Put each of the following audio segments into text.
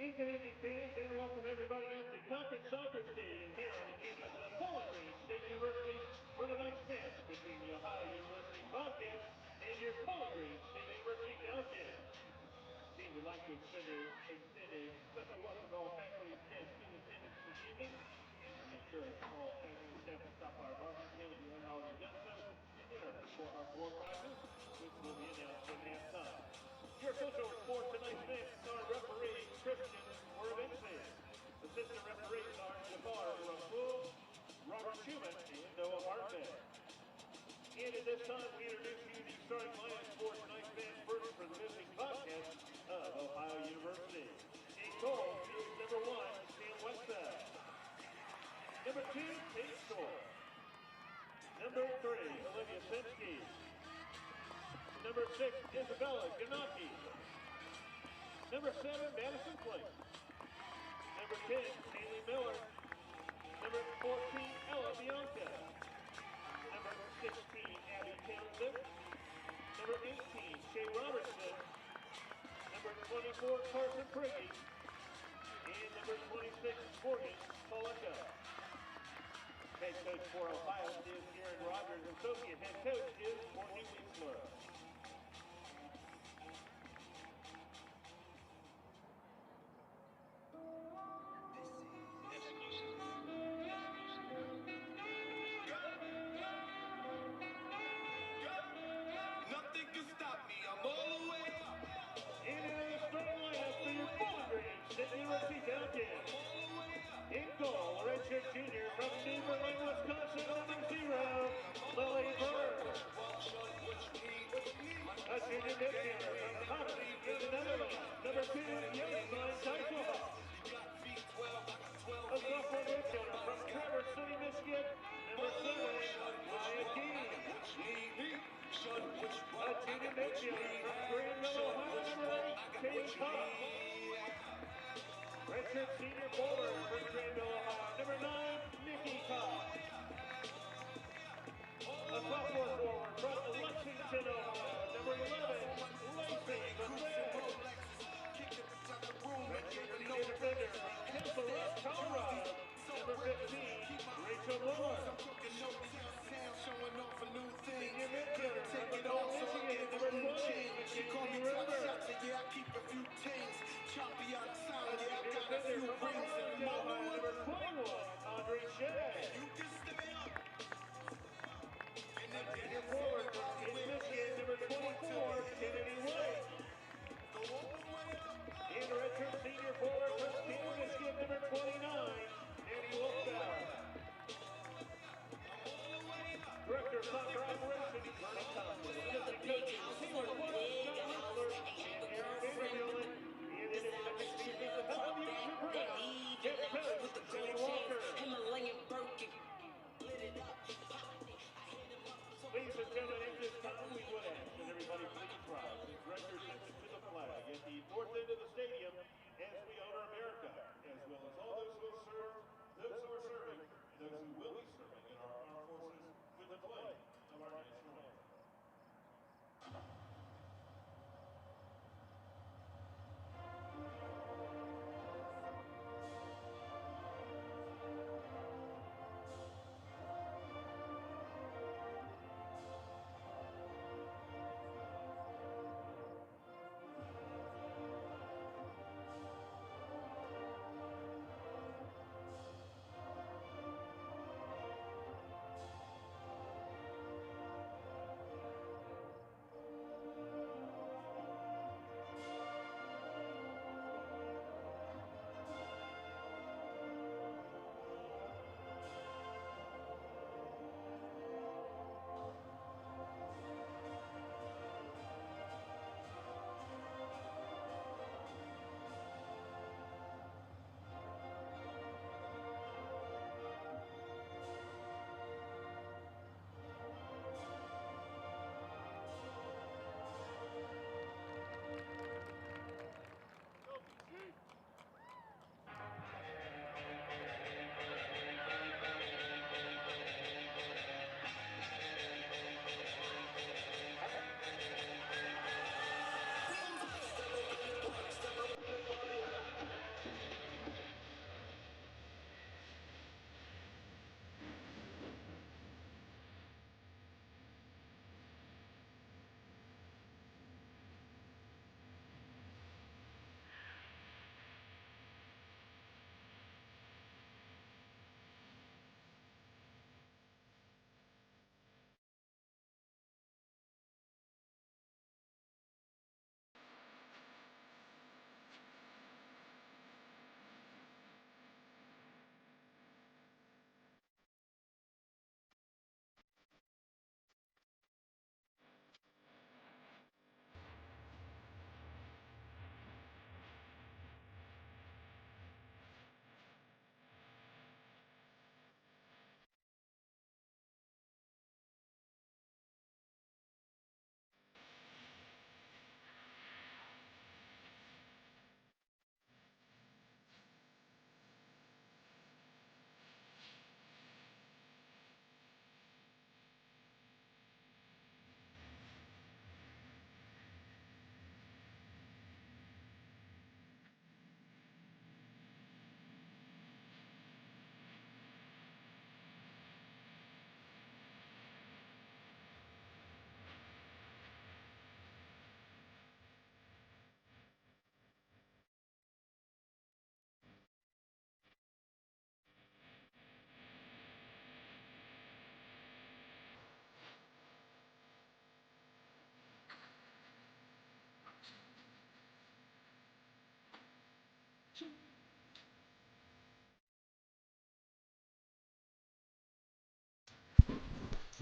Good evening, fans, and welcome everybody to Cochrane Stadium here on the campus of Cochrane State University for the next match between the Ohio University Bobcats and your Cochrane State University Bobcats. Team would like to extend a special welcome to all faculty and staff in attendance this evening. Make sure all faculty and staff will stop by our varsity if you haven't already done so, and enter for our floor prizes, which will be announced at halftime. Your official for tonight's match are referee Christian Wervensen. Assistant referees are Jafar Rasul, Robert Schumann, and Noah Bartlett. And at this time, we introduce you the starting lineup for tonight's match first for the visiting Bobcats of Ohio University. In goal is number 1, Sam Westside. Number 2, Tate Storr. Number 3, Olivia Sinsky. Number 6, Isabella Ganaki. Number 7, Madison Flake. Number 10, Haley Miller. Number 14, Ella Bianca. Number 16, Abby Townsend. Number 18, Shay Robertson. Number 24, Carson Priggy. And number 26, Morgan Paleka. Head coach for Ohio is Aaron Rogers. Associate head coach is Courtney Winsler. Nothing can stop me. I'm all the way up. And in the starting lineup for your Cochrane State University Bobcats. In goal, redshirt junior from Newport, Wisconsin, number 0, Lily Bird. A junior midfielder from Cochrane in the Netherlands, number 2, Josephine Teitelhoff. A sophomore midfielder from Traverse City, Michigan, number 7, Maya Dean. A junior midfielder from Greenville, Ohio, number 8, Kate Cox. Redshirt senior forward from Greenville, Ohio, number 9, Nikki Cox. A sophomore forward from Lexington, Ohio, number 11, Lacey Buffet. Redshirt senior defender from Castle, Colorado, number 15, Rachel Moore. Senior midfielder from Adult Michigan, number 20, Mackenzie River. Yeah, I keep a few chains. Choppy outside, yeah, I Senior got a defender few from rings in Ohio, my number 21, Andre Shea. You can stay up. Senior forward from East Michigan, number 24, Kennedy White. And redshirt senior forward from Team Michigan, number 29, Danny Wolfbauer. Director of Soccer Operations, Vernon Thompson. Assistant coaches, Taylor Wood, John Whistler, and Aaron Vanderbilt. And it is the next season of WBGU-PBS.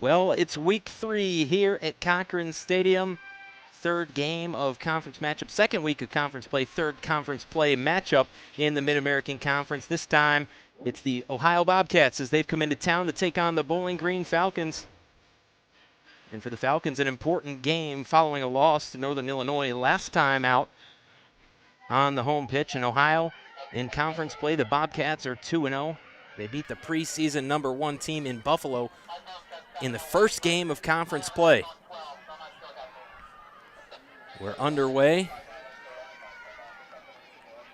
Well, it's week 3 here at Cochrane Stadium. Third game of conference matchup, second week of conference play, third conference play matchup in the Mid-American Conference. This time, it's the Ohio Bobcats as they've come into town to take on the Bowling Green Falcons. And for the Falcons, an important game following a loss to Northern Illinois last time out on the home pitch in Ohio. In conference play, the Bobcats are 2-0. They beat the preseason number 1 team in Buffalo in the first game of conference play. We're underway.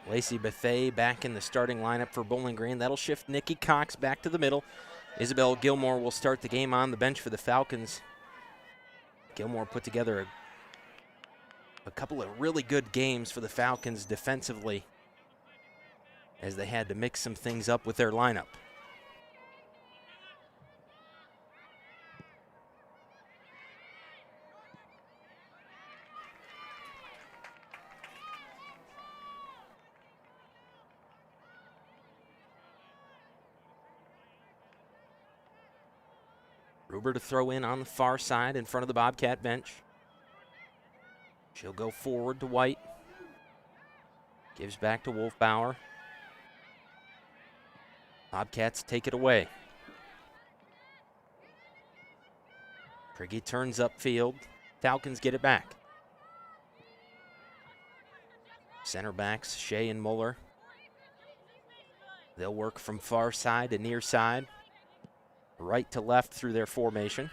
Lacey Bethay back in the starting lineup for Bowling Green. That'll shift Nikki Cox back to the middle. Isabel Gilmore will start the game on the bench for the Falcons. Gilmore put together a couple of really good games for the Falcons defensively as they had to mix some things up with their lineup. Ruber to throw in on the far side in front of the Bobcat bench. She'll go forward to White. Gives back to Wolfbauer. Bobcats take it away. Prigge turns upfield. Falcons get it back. Center backs Shea and Muller. They'll work from far side to near side. Right to left through their formation.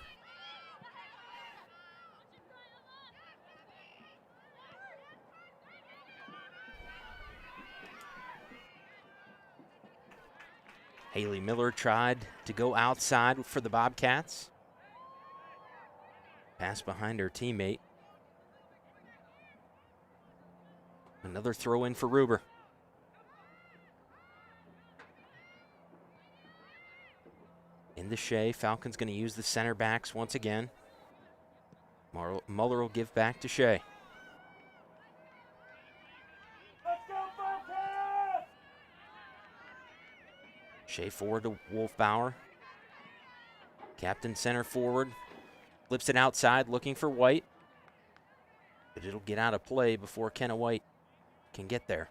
Haley Miller tried to go outside for the Bobcats. Pass behind her teammate. Another throw in for Ruber. Into Shea. Falcons going to use the center backs once again. Muller will give back to Shea. Shea forward to Wolfbauer. Captain center forward. Flips it outside looking for White. But it'll get out of play before Kenna White can get there.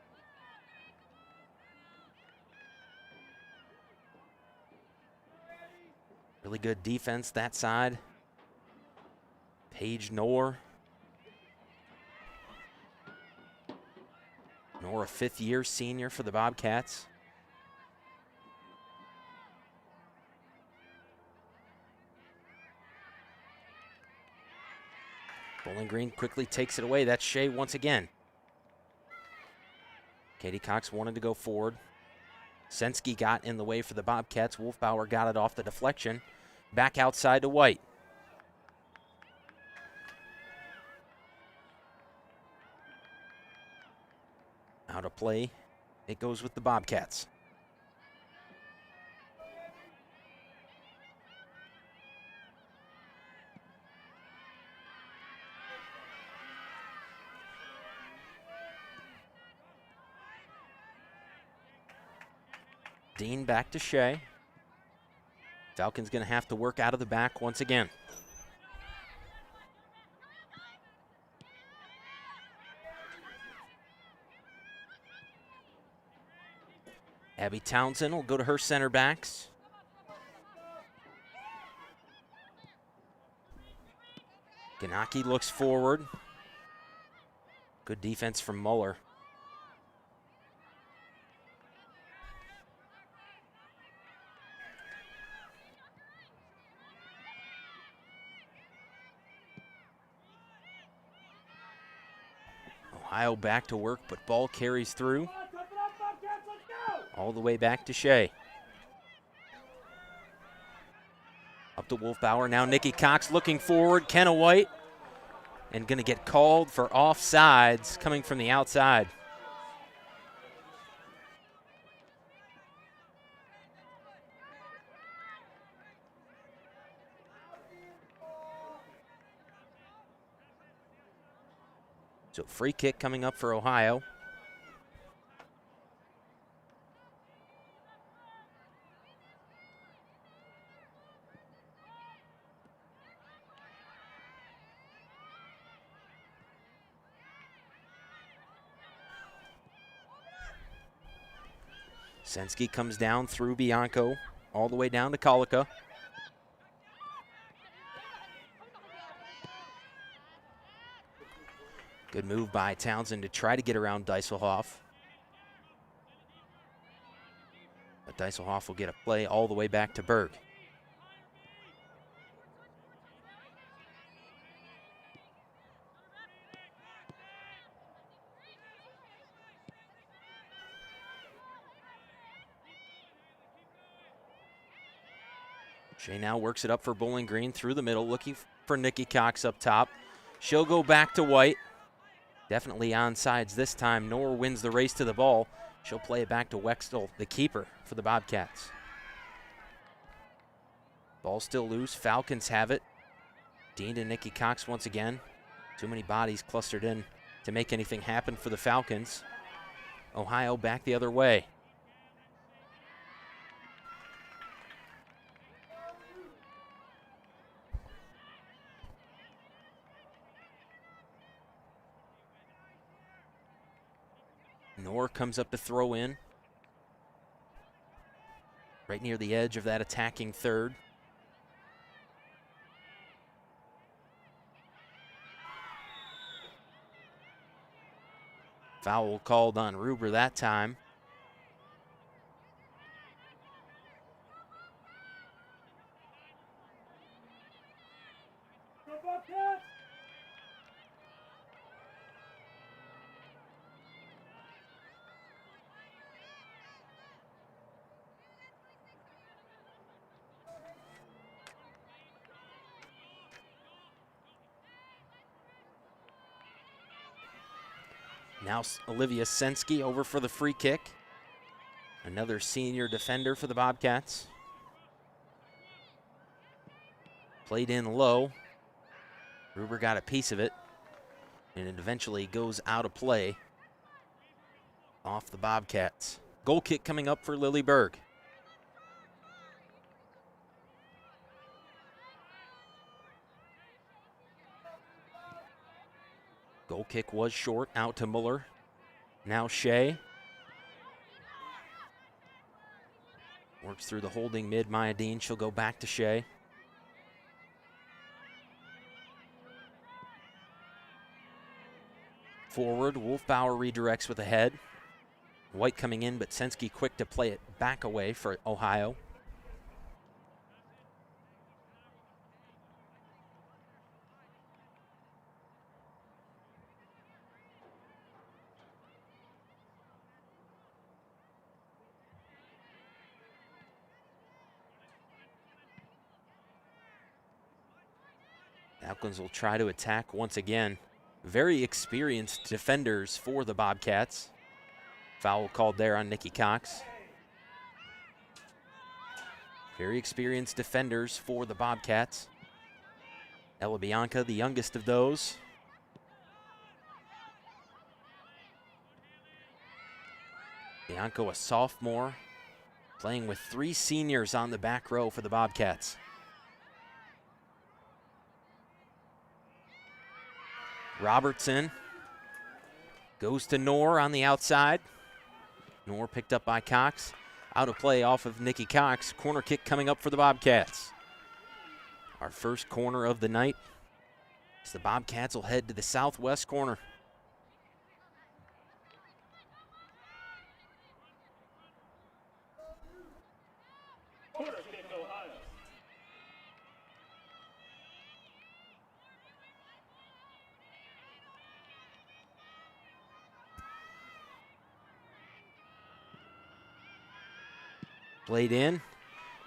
Really good defense that side. Paige Knorr. Knorr, a fifth-year senior for the Bobcats. Bowling Green quickly takes it away. That's Shea once again. Katie Cox wanted to go forward. Sensky got in the way for the Bobcats. Wolfbauer got it off the deflection. Back outside to White. Out of play. It goes with the Bobcats. Dean back to Shea. Falcons going to have to work out of the back once again. Abby Townsend will go to her center backs. Ganaki looks forward. Good defense from Muller. Ohio back to work, but ball carries through. All the way back to Shea. Up to Wolfbauer. Now Nikki Cox looking forward. Kenna White. And going to get called for offsides coming from the outside. So free kick coming up for Ohio. Sensky comes down through Bianco, all the way down to Kolika. Good move by Townsend to try to get around Dieselhoff. But Dieselhoff will get a play all the way back to Berg. Shea now works it up for Bowling Green through the middle, looking for Nikki Cox up top. She'll go back to White. Definitely onside this time. Knorr wins the race to the ball. She'll play it back to Wextel, the keeper for the Bobcats. Ball still loose. Falcons have it. Dean to Nikki Cox once again. Too many bodies clustered in to make anything happen for the Falcons. Ohio back the other way. Knorr comes up to throw in. Right near the edge of that attacking third. Foul called on Ruber that time. Now Olivia Sensky over for the free kick. Another senior defender for the Bobcats. Played in low. Ruber got a piece of it, and it eventually goes out of play off the Bobcats. Goal kick coming up for Lily Berg. Goal kick was short, out to Muller. Now Shea. Works through the holding mid, Maya Dean. She'll go back to Shea. Forward, Wolfbauer redirects with a head. White coming in, but Sensky quick to play it back away for Ohio. Falcons will try to attack once again. Very experienced defenders for the Bobcats. Foul called there on Nikki Cox. Very experienced defenders for the Bobcats. Ella Bianca, the youngest of those. Bianco, a sophomore, playing with 3 seniors on the back row for the Bobcats. Robertson goes to Knorr on the outside. Knorr picked up by Cox. Out of play off of Nikki Cox. Corner kick coming up for the Bobcats. Our first corner of the night. As the Bobcats will head to the southwest corner. Corner kick, Ohio. Played in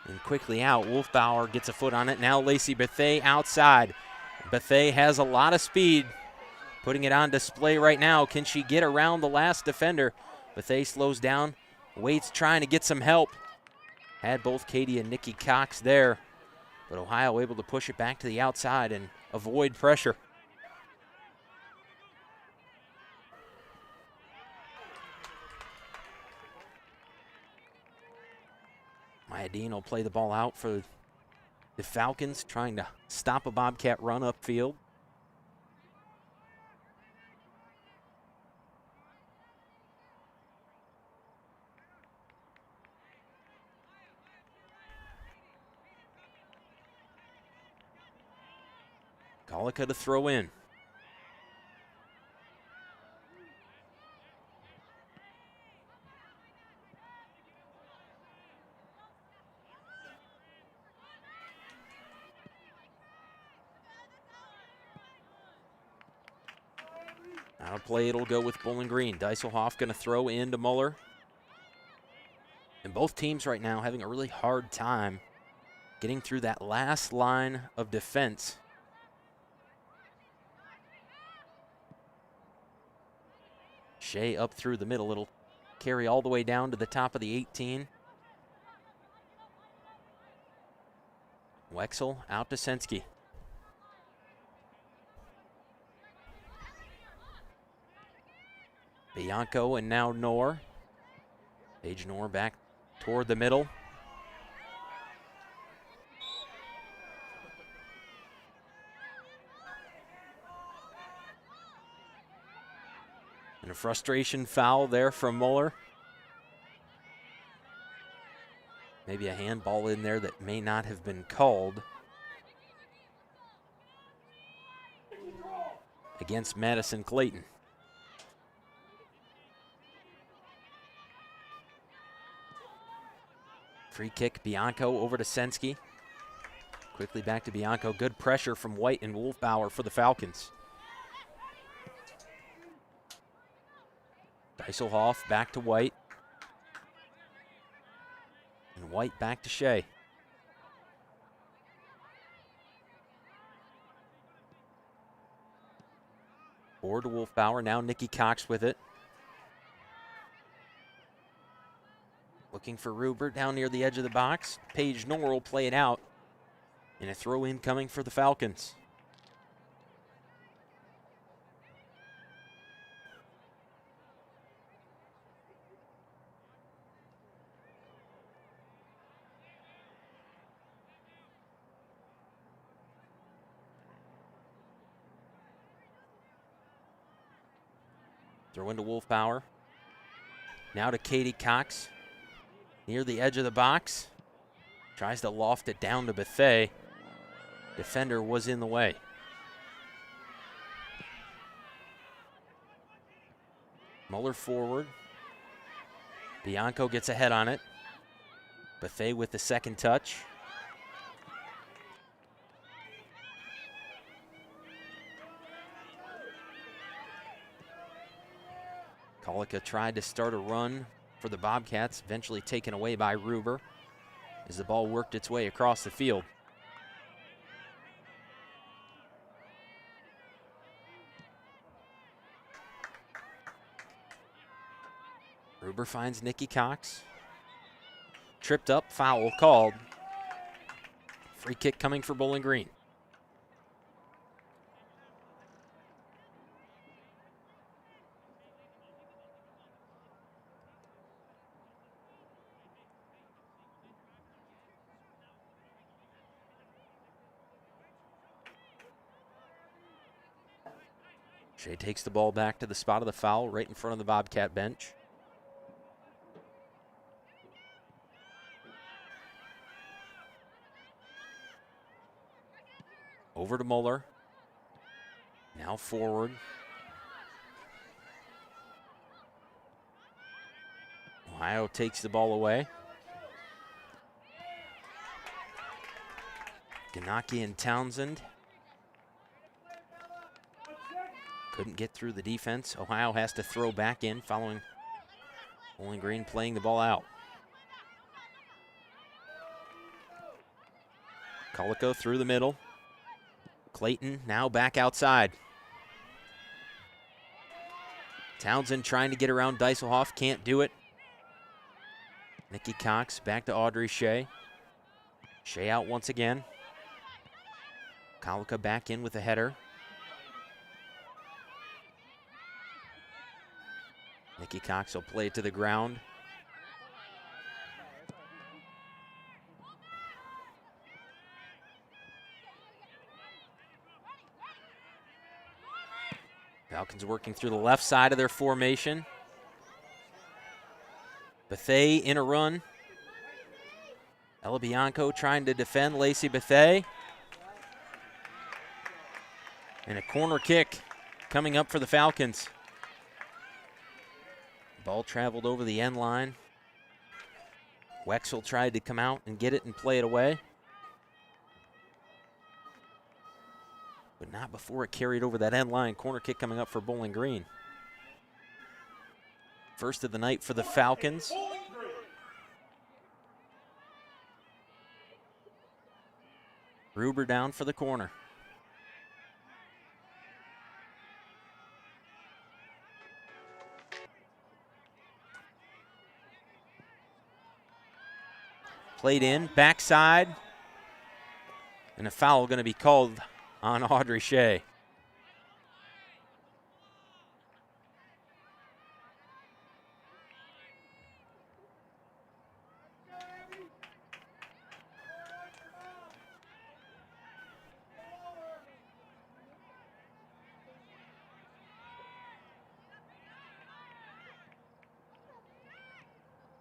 and quickly out. Wolfbauer gets a foot on it. Now Lacey Bethay outside. Bethay has a lot of speed. Putting it on display right now. Can she get around the last defender? Bethay slows down. Waits trying to get some help. Had both Katie and Nikki Cox there. But Ohio able to push it back to the outside and avoid pressure. Maya Dean will play the ball out for the Falcons, trying to stop a Bobcat run upfield. Colica to throw in. Now a play, it'll go with Bowling Green. Dieselhoff going to throw into Muller. And both teams right now having a really hard time getting through that last line of defense. Shea up through the middle. It'll carry all the way down to the top of the 18. Wexel out to Sensky. Bianco and now Knorr. Paige Knorr back toward the middle. And a frustration foul there from Muller. Maybe a handball in there that may not have been called against Madison Clayton. Free kick, Bianco over to Sensky. Quickly back to Bianco. Good pressure from White and Wolfbauer for the Falcons. Dieselhoff back to White. And White back to Shea. Forward to Wolfbauer. Now Nikki Cox with it. Looking for Ruber down near the edge of the box. Paige Knorr will play it out. And a throw in coming for the Falcons. Throw into Wolfbauer. Now to Katie Cox. Near the edge of the box. Tries to loft it down to Bethea. Defender was in the way. Muller forward. Bianco gets ahead on it. Bethea with the second touch. Colica tried to start a run for the Bobcats, eventually taken away by Ruber as the ball worked its way across the field. Ruber finds Nikki Cox. Tripped up, foul called. Free kick coming for Bowling Green. Shea takes the ball back to the spot of the foul right in front of the Bobcat bench. Over to Muller. Now forward. Ohio takes the ball away. Ganaki and Townsend couldn't get through the defense. Ohio has to throw back in following Bowling Green playing the ball out. Colico through the middle. Clayton now back outside. Townsend trying to get around Dieselhoff, can't do it. Nikki Cox back to Audrey Shea. Shea out once again. Colica back in with a header. Nikki Cox will play it to the ground. Falcons working through the left side of their formation. Bethea in a run. Ella Bianco trying to defend Lacey Bethea. And a corner kick coming up for the Falcons. Ball traveled over the end line. Wexel tried to come out and get it and play it away. But not before it carried over that end line. Corner kick coming up for Bowling Green. First of the night for the Falcons. Gruber down for the corner. Played in, backside. And a foul going to be called on Audrey Shea.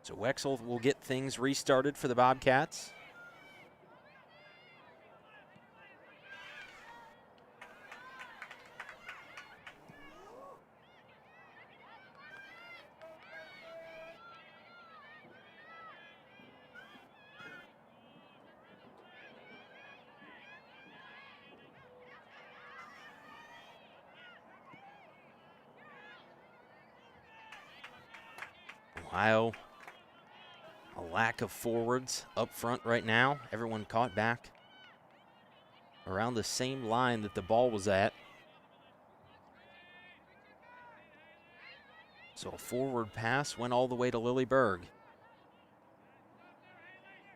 So Wexel will get things restarted for the Bobcats. Ohio, a lack of forwards up front right now. Everyone caught back around the same line that the ball was at. So a forward pass went all the way to Lily Berg.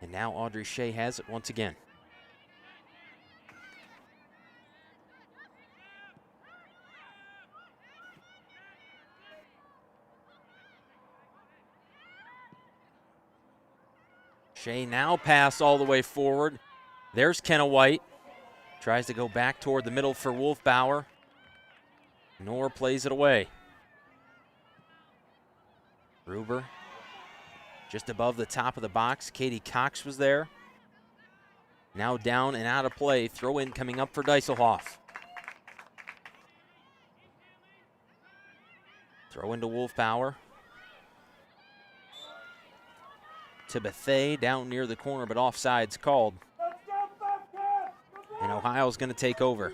And now Audrey Shea has it once again. Shea now pass all the way forward. There's Kenna White. Tries to go back toward the middle for Wolfbauer. Knorr plays it away. Gruber just above the top of the box. Katie Cox was there. Now down and out of play. Throw in coming up for Deiselhoff. Throw into Wolfbauer. To Bethea down near the corner, but offside's called. And Ohio's going to take over.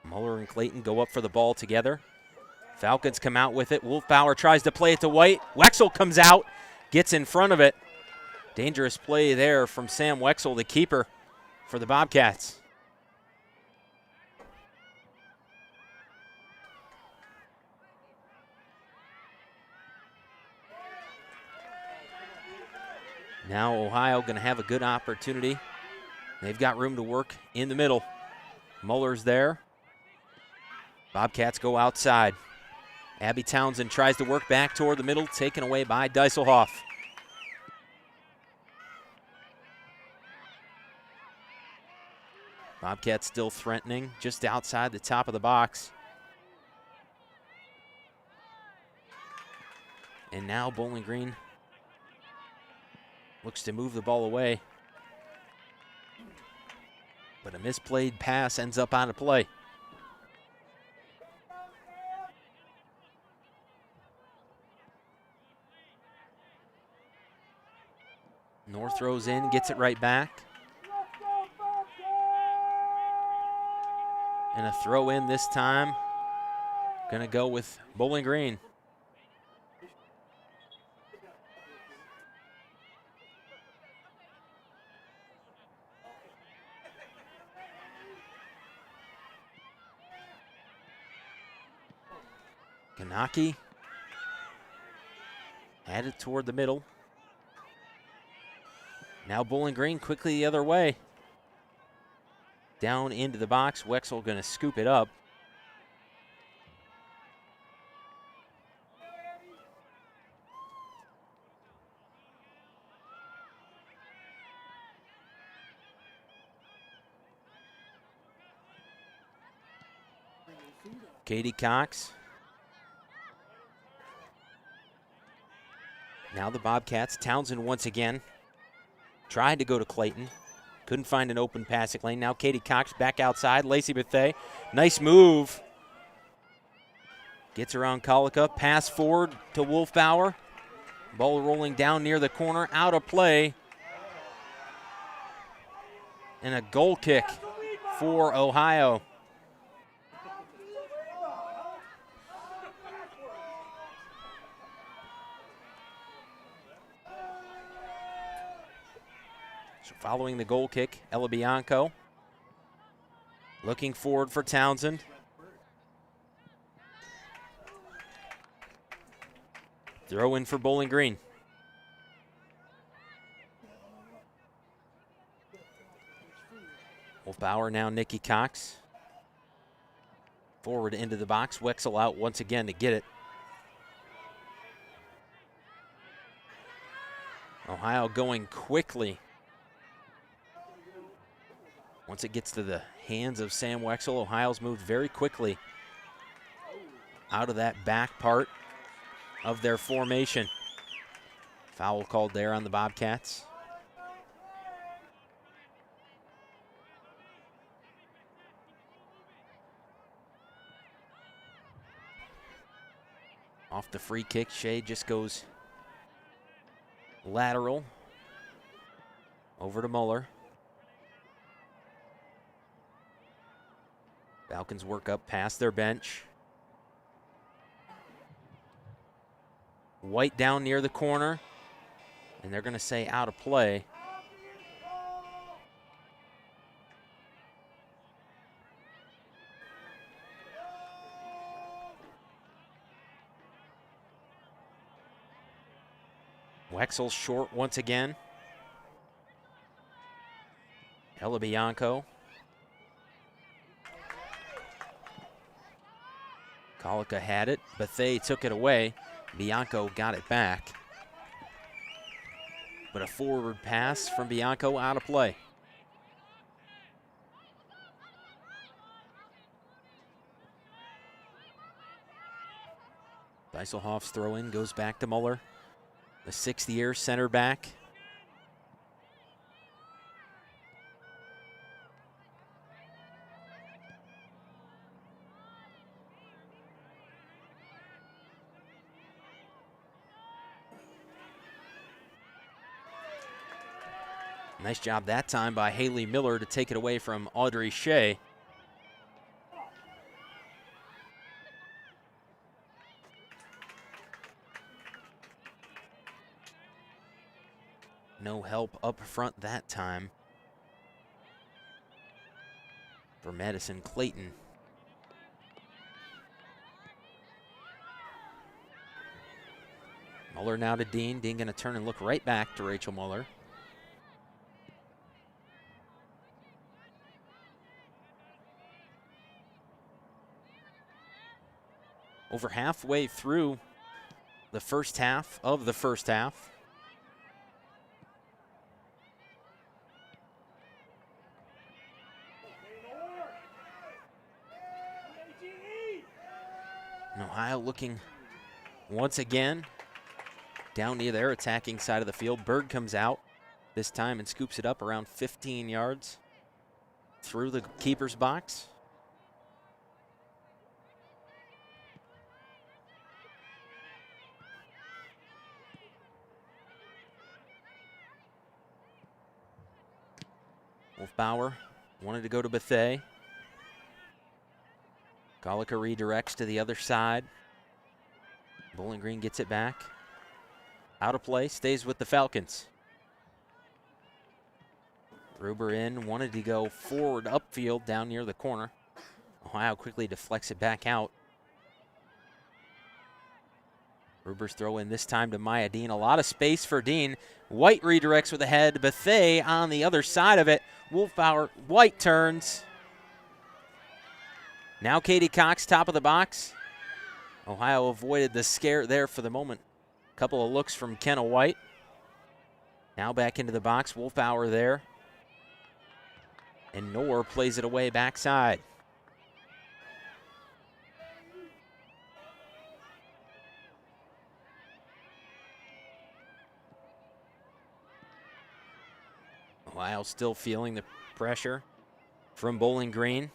Muller and Clayton go up for the ball together. Falcons come out with it. Wolfbauer tries to play it to White. Wexel comes out, gets in front of it. Dangerous play there from Sam Wexel, the keeper for the Bobcats. Now Ohio going to have a good opportunity. They've got room to work in the middle. Muller's there. Bobcats go outside. Abby Townsend tries to work back toward the middle, taken away by Deiselhoff. Bobcats still threatening, just outside the top of the box. And now Bowling Green looks to move the ball away. But a misplayed pass ends up out of play. North throws in, gets it right back. And a throw in this time. Gonna go with Bowling Green. Kanaki had it toward the middle. Now Bowling Green quickly the other way. Down into the box. Wexel going to scoop it up. Katie Cox. Now the Bobcats. Townsend once again tried to go to Clayton. Couldn't find an open passing lane. Now Katie Cox back outside. Lacey Bethea. Nice move. Gets around Colica. Pass forward to Wolfbauer. Ball rolling down near the corner. Out of play. And a goal kick for Ohio. So following the goal kick, Ella Bianco looking forward for Townsend. Throw in for Bowling Green. Wolfbauer now Nikki Cox. Forward into the box. Wexel out once again to get it. Ohio going quickly. Once it gets to the hands of Sam Wexel, Ohio's moved very quickly out of that back part of their formation. Foul called there on the Bobcats. Off the free kick, Shea just goes lateral over to Muller. Falcons work up past their bench. White down near the corner, and they're going to say out of play. Wexel short once again. Ella Bianco. Colica had it. Bethea took it away. Bianco got it back. But a forward pass from Bianco out of play. Dieselhoff's throw in goes back to Muller. The sixth-year center back. Nice job that time by Haley Miller to take it away from Audrey Shea. No help up front that time for Madison Clayton. Muller now to Dean. Dean going to turn and look right back to Rachel Muller. Over halfway through the first half of the first half. And Ohio looking once again down near their attacking side of the field. Bird comes out this time and scoops it up around 15 yards through the keeper's box. Wolfbauer wanted to go to Bethea. Colica redirects to the other side. Bowling Green gets it back. Out of play, stays with the Falcons. Gruber in, wanted to go forward upfield down near the corner. Ohio quickly deflects it back out. Gruber's throw in this time to Maya Dean. A lot of space for Dean. White redirects with the head. Bethea on the other side of it. Wolfbauer, White turns. Now Katie Cox, top of the box. Ohio avoided the scare there for the moment. Couple of looks from Kenna White. Now back into the box. Wolfbauer there. And Knorr plays it away backside. Ohio still feeling the pressure from Bowling Green.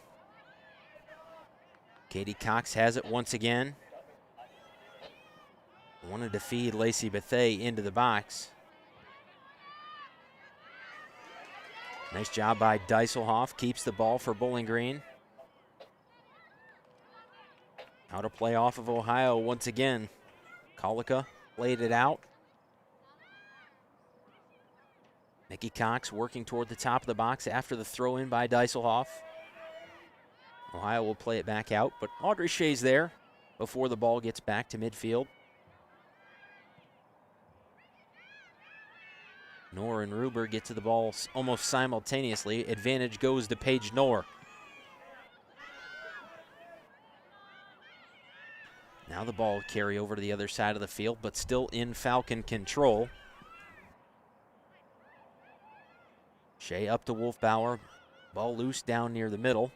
Katie Cox has it once again. Wanted to feed Lacey Bethea into the box. Nice job by Dieselhoff. Keeps the ball for Bowling Green. Out of play off of Ohio once again. Colica played it out. Nikki Cox working toward the top of the box after the throw in by Dieselhoff. Ohio will play it back out, but Audrey Shea's there before the ball gets back to midfield. Knorr and Ruber get to the ball almost simultaneously. Advantage goes to Paige Knorr. Now the ball will carry over to the other side of the field, but still in Falcon control. Shea up to Wolfbauer. Ball loose down near the middle.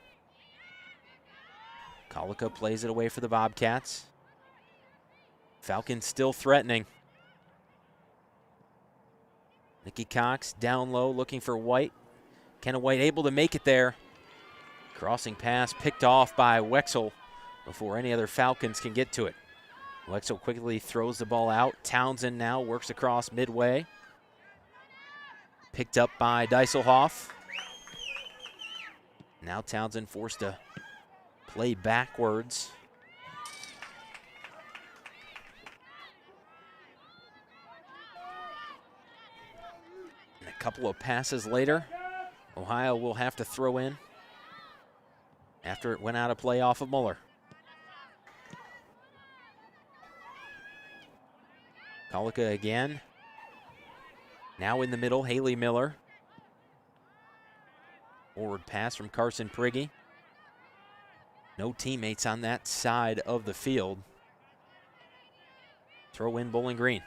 Colica plays it away for the Bobcats. Falcons still threatening. Nikki Cox down low looking for White. Kenna White able to make it there. Crossing pass picked off by Wexel before any other Falcons can get to it. Wexel quickly throws the ball out. Townsend now works across midway. Picked up by Dieselhoff. Now Townsend forced to play backwards. And a couple of passes later, Ohio will have to throw in after it went out of play off of Muller. Colica again. Now in the middle, Haley Miller. Forward pass from Carson Prigge. No teammates on that side of the field. Throw in Bowling Green.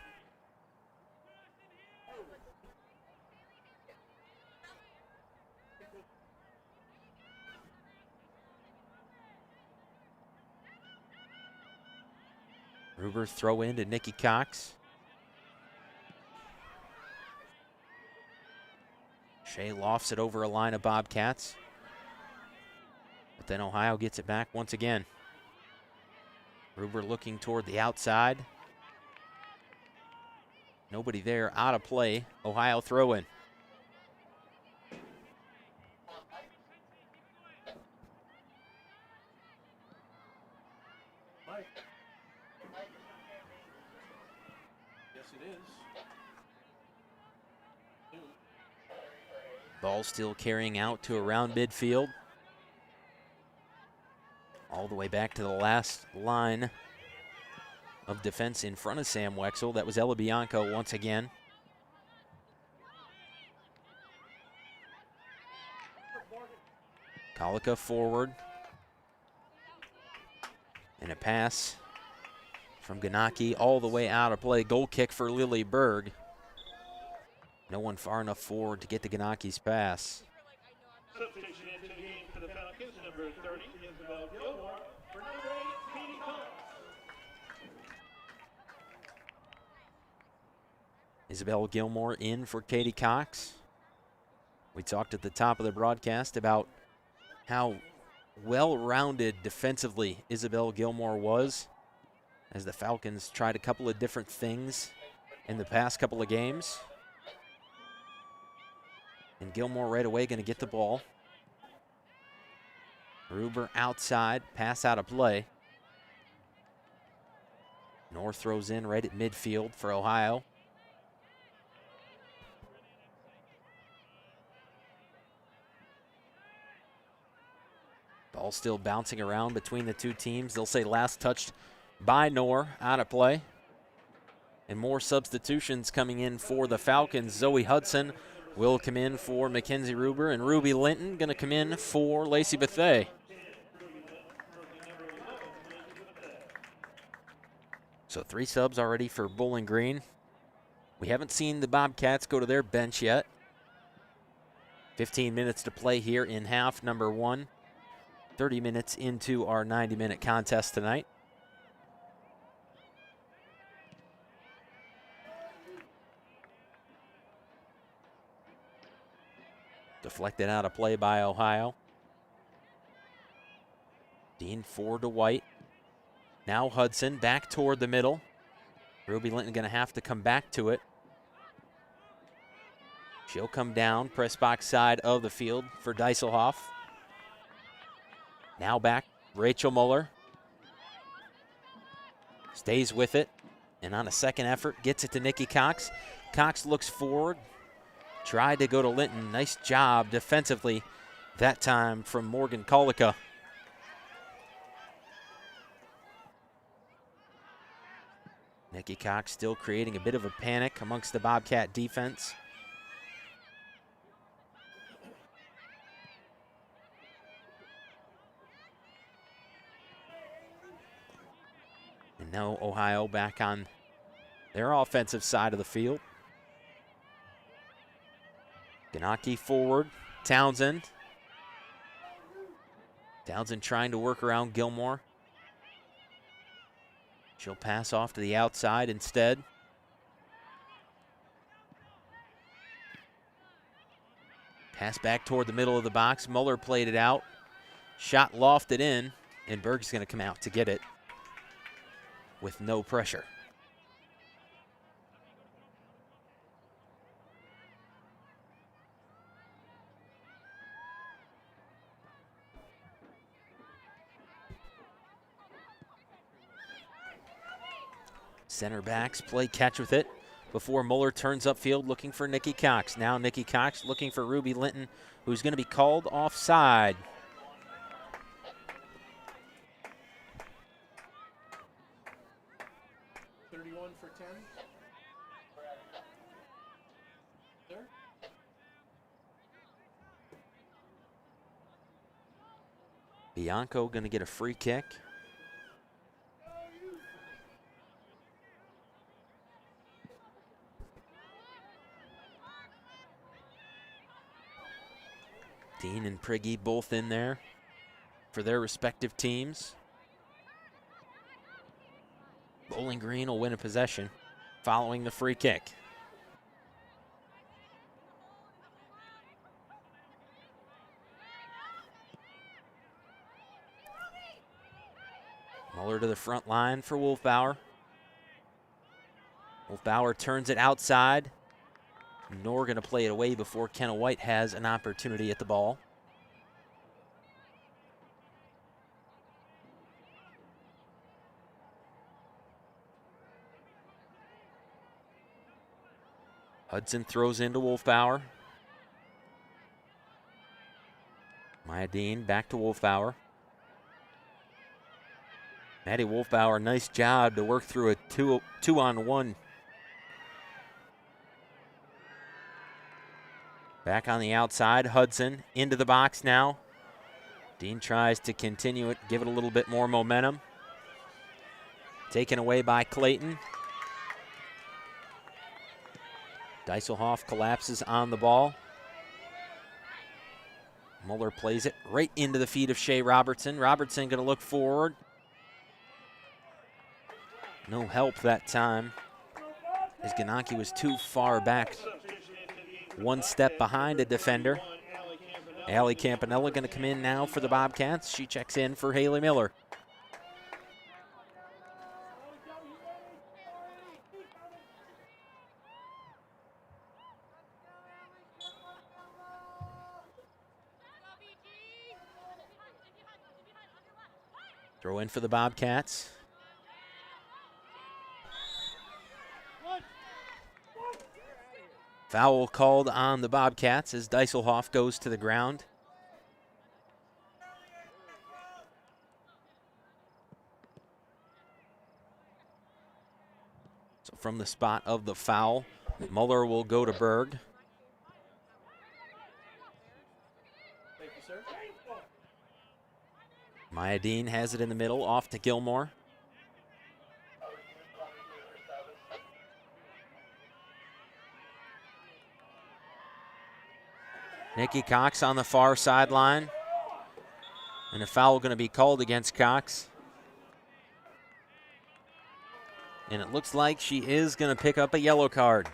Ruber throw in to Nikki Cox. Shea lofts it over a line of Bobcats. But then Ohio gets it back once again. Ruber looking toward the outside. Nobody there, out of play. Ohio throw in. Yes, it is. Ball still carrying out to around midfield. All the way back to the last line of defense in front of Sam Wexel. That was Ella Bianco once again. Colica forward. And a pass from Ganaki all the way out of play. Goal kick for Lily Berg. No one far enough forward to get to Ganaki's pass. Substitution into the game for the Falcons, number 30, Isabel Gilmore. For number 8, Katie Cox. Isabel Gilmore in for Katie Cox. We talked at the top of the broadcast about how well-rounded defensively Isabel Gilmore was as the Falcons tried a couple of different things in the past couple of games. And Gilmore right away going to get the ball. Ruber outside, pass out of play. North throws in right at midfield for Ohio. Ball still bouncing around between the two teams. They'll say last touched by Knorr, out of play. And more substitutions coming in for the Falcons. Zoe Hudson will come in for Mackenzie Ruber, and Ruby Linton going to come in for Lacey Bethea. So 3 subs already for Bowling Green. We haven't seen the Bobcats go to their bench yet. 15 minutes to play here in half number 1. 30 minutes into our 90-minute contest tonight. Deflected out of play by Ohio. Dean forward to White. Now Hudson back toward the middle. Ruby Linton going to have to come back to it. She'll come down, press box side of the field for Dieselhoff. Now back, Rachel Muller. Stays with it, and on a second effort, gets it to Nikki Cox. Cox looks forward, tried to go to Linton. Nice job defensively that time from Morgan Kolika. Nikki Cox still creating a bit of a panic amongst the Bobcat defense. And now Ohio back on their offensive side of the field. Ganaki forward, Townsend. Townsend trying to work around Gilmore. She'll pass off to the outside instead. Pass back toward the middle of the box. Muller played it out. Shot lofted in, and Berg's going to come out to get it with no pressure. Center backs play catch with it before Muller turns upfield looking for Nikki Cox. Now Nikki Cox looking for Ruby Linton, who's going to be called offside. Bianco going to get a free kick. Dean and Priggy both in there for their respective teams. Bowling Green will win a possession following the free kick. Muller to the front line for Wolfbauer. Wolfbauer turns it outside. Nor going to play it away before Kenna White has an opportunity at the ball. Hudson throws into Wolfbauer. Maya Dean back to Wolfbauer. Maddie Wolfbauer, nice job to work through a two-on-one. Back on the outside, Hudson into the box now. Dean tries to continue it, give it a little bit more momentum. Taken away by Clayton. Dieselhoff collapses on the ball. Muller plays it right into the feet of Shea Robertson. Robertson going to look forward. No help that time, as Ganaki was too far back. One step behind a defender. Allie Campanella going to come in now for the Bobcats. She checks in for Haley Miller. Throw in for the Bobcats. Foul called on the Bobcats as Dieselhoff goes to the ground. So from the spot of the foul, Muller will go to Berg. Thank you, sir. Maya Dean has it in the middle, off to Gilmore. Nikki Cox on the far sideline. And a foul going to be called against Cox. And it looks like she is going to pick up a yellow card.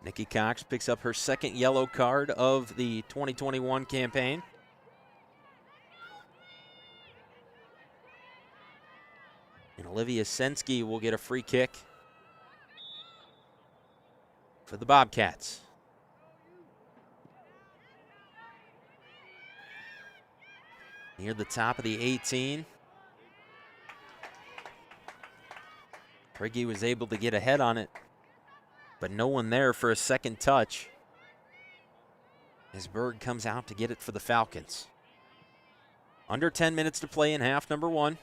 Nikki Cox picks up her second yellow card of the 2021 campaign. And Olivia Sensky will get a free kick for the Bobcats. Near the top of the 18. Prigge was able to get ahead on it, but no one there for a second touch as Berg comes out to get it for the Falcons. Under 10 minutes to play in half number one.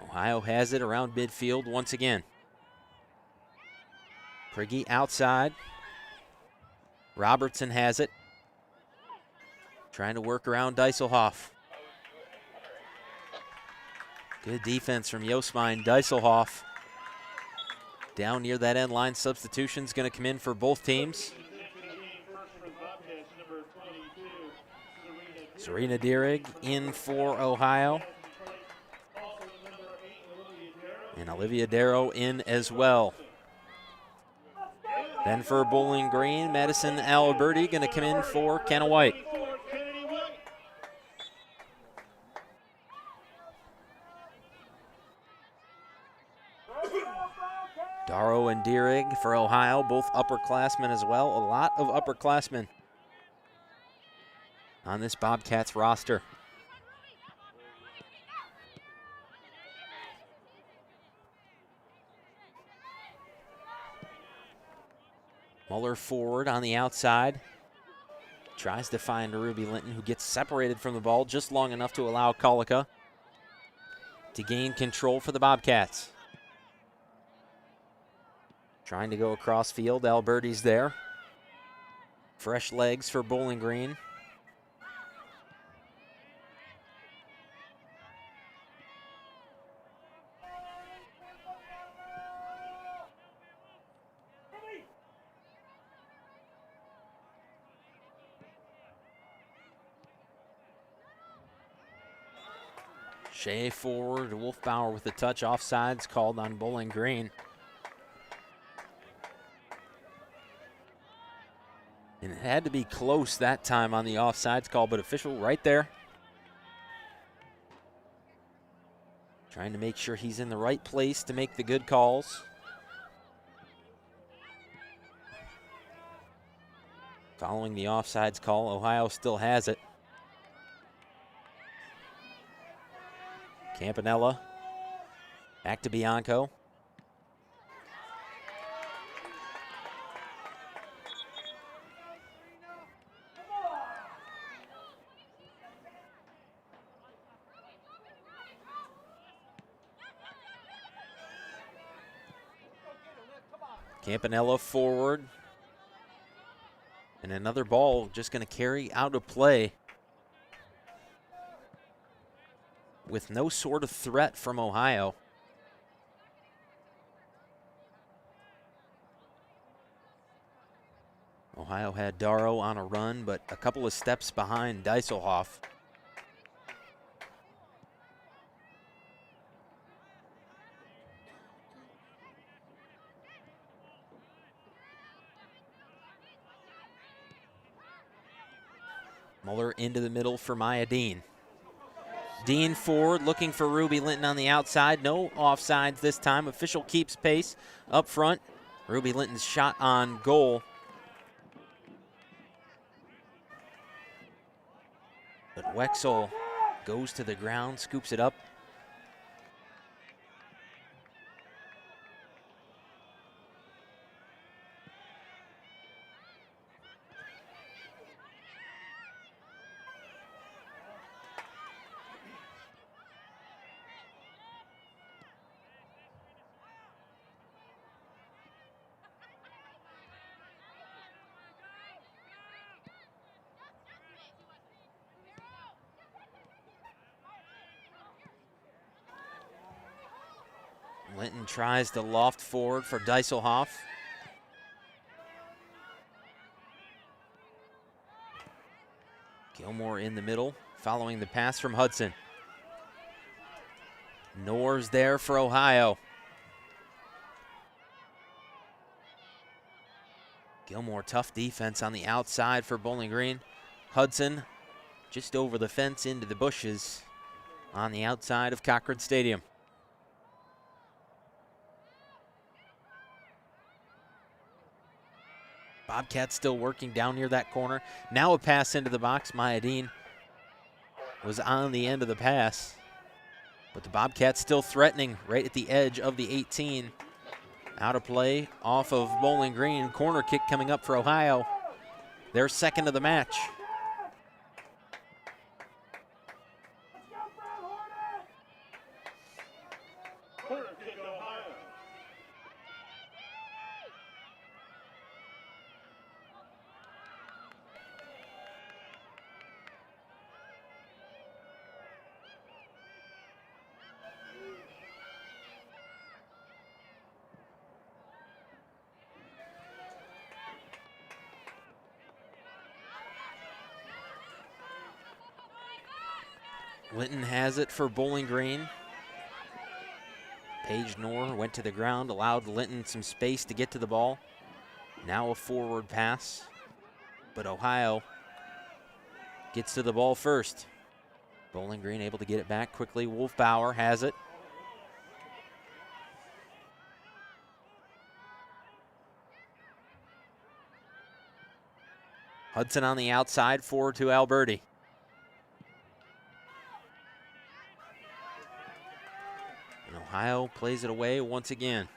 Ohio has it around midfield once again. Prigge outside. Robertson has it. Trying to work around Dijsselhoff. Good defense from Josmine. Dijsselhoff down near that end line. Substitution's going to come in for both teams. Serena Dierig in for Ohio. And Olivia Darrow in as well. Then for Bowling Green, Madison Alberti going to come in for Kenna White. Darrow and Dierig for Ohio, both upperclassmen as well. A lot of upperclassmen on this Bobcats roster. Muller forward on the outside. Tries to find Ruby Linton, who gets separated from the ball just long enough to allow Kolika to gain control for the Bobcats. Trying to go across field. Alberti's there. Fresh legs for Bowling Green. Shea forward, Wolfbauer with the touch. Offsides called on Bowling Green. And it had to be close that time on the offsides call, but official right there. Trying to make sure he's in the right place to make the good calls. Following the offsides call, Ohio still has it. Campanella, back to Bianco. Campanella forward. And another ball just going to carry out of play with no sort of threat from Ohio. Ohio had Darrow on a run, but a couple of steps behind Dijsselhoff. Muller into the middle for Maya Dean. Dean forward, looking for Ruby Linton on the outside. No offsides this time. Official keeps pace up front. Ruby Linton's shot on goal. But Wexel goes to the ground, scoops it up. Linton tries to loft forward for Dijsselhoff. Gilmore in the middle, following the pass from Hudson. Nor's there for Ohio. Gilmore, tough defense on the outside for Bowling Green. Hudson just over the fence into the bushes on the outside of Cochrane Stadium. Bobcats still working down near that corner. Now a pass into the box. Mayadeen was on the end of the pass, but the Bobcats still threatening right at the edge of the 18. Out of play off of Bowling Green. Corner kick coming up for Ohio. Their second of the match. Corner kick, Ohio. Linton has it for Bowling Green. Paige Knorr went to the ground, allowed Linton some space to get to the ball. Now a forward pass, but Ohio gets to the ball first. Bowling Green able to get it back quickly. Wolfbauer has it. Hudson on the outside, forward to Alberti. And Ohio plays it away once again.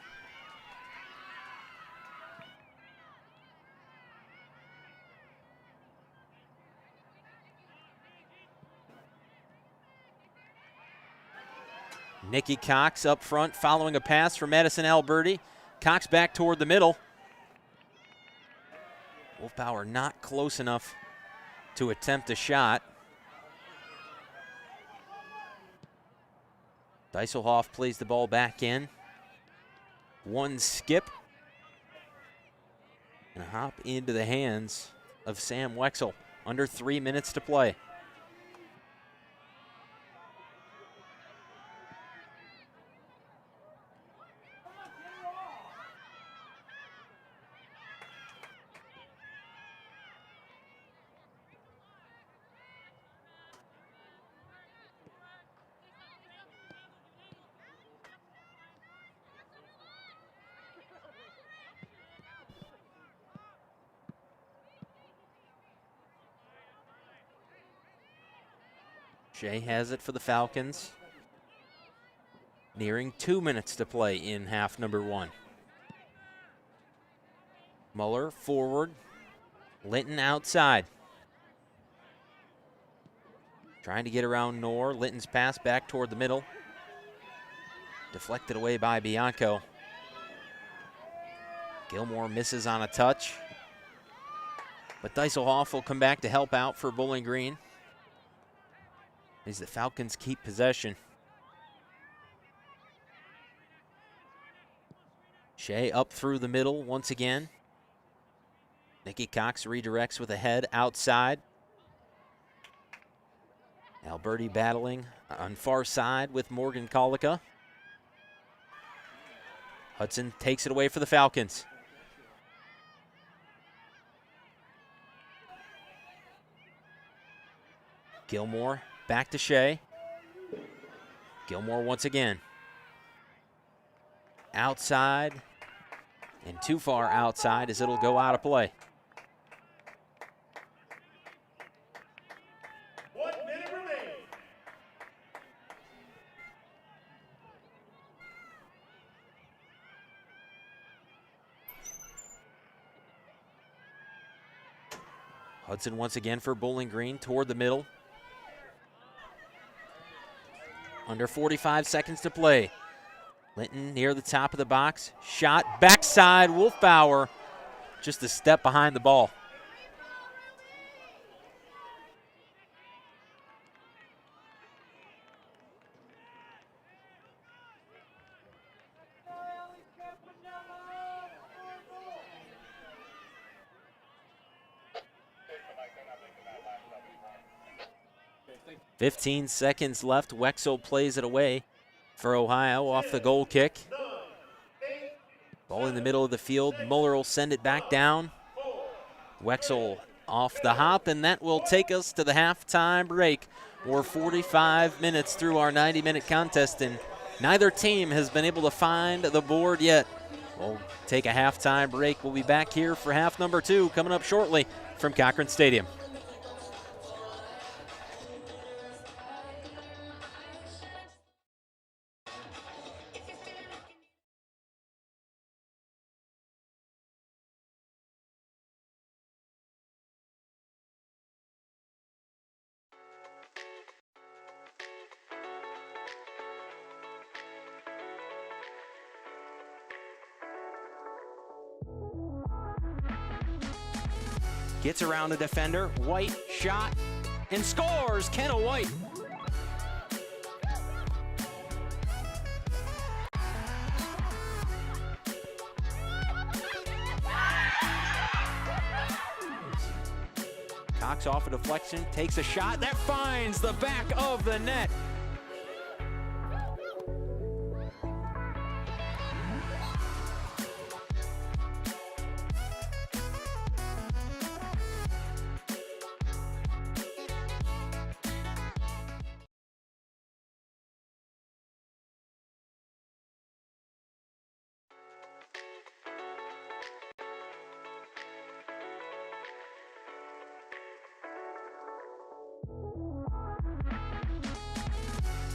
Nikki Cox up front following a pass from Madison Alberti. Cox back toward the middle. Wolfbauer not close enough to attempt a shot. Dieselhoff plays the ball back in. One skip and a hop into the hands of Sam Wexel. Under 3 minutes to play. Shea has it for the Falcons. Nearing 2 minutes to play in half number one. Muller forward. Linton outside. Trying to get around Knorr. Linton's pass back toward the middle. Deflected away by Bianco. Gilmore misses on a touch. But Dieselhoff will come back to help out for Bowling Green, as the Falcons keep possession. Shea up through the middle once again. Nikki Cox redirects with a head outside. Alberti battling on far side with Morgan Colica. Hudson takes it away for the Falcons. Gilmore back to Shea. Gilmore once again. Outside, and too far outside as it'll go out of play. 1 minute remaining. Hudson once again for Bowling Green toward the middle. Under 45 seconds to play. Linton near the top of the box. Shot backside. Wolfbauer just a step behind the ball. 15 seconds left. Wexel plays it away for Ohio off the goal kick. Ball in the middle of the field. Muller will send it back down. Wexel off the hop, and that will take us to the halftime break. We're 45 minutes through our 90-minute contest, and neither team has been able to find the board yet. We'll take a halftime break. We'll be back here for half number 2 coming up shortly from Cochrane Stadium. Gets around the defender. White shot and scores. Kenna White. Cox off a deflection, takes a shot that finds the back of the net.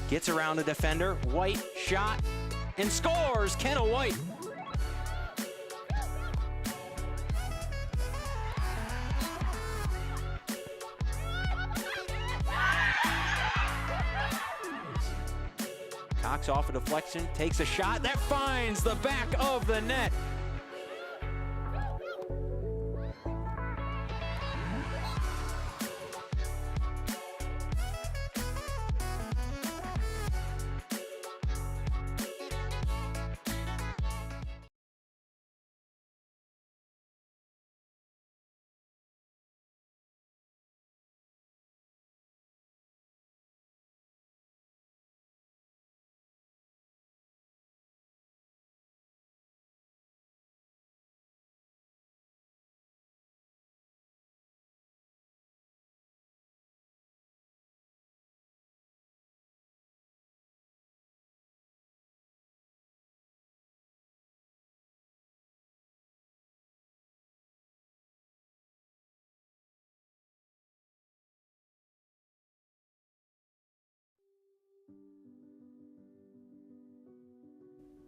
Gets around the defender. White shot and scores. Kenna White. Cox off a deflection, takes a shot that finds the back of the net.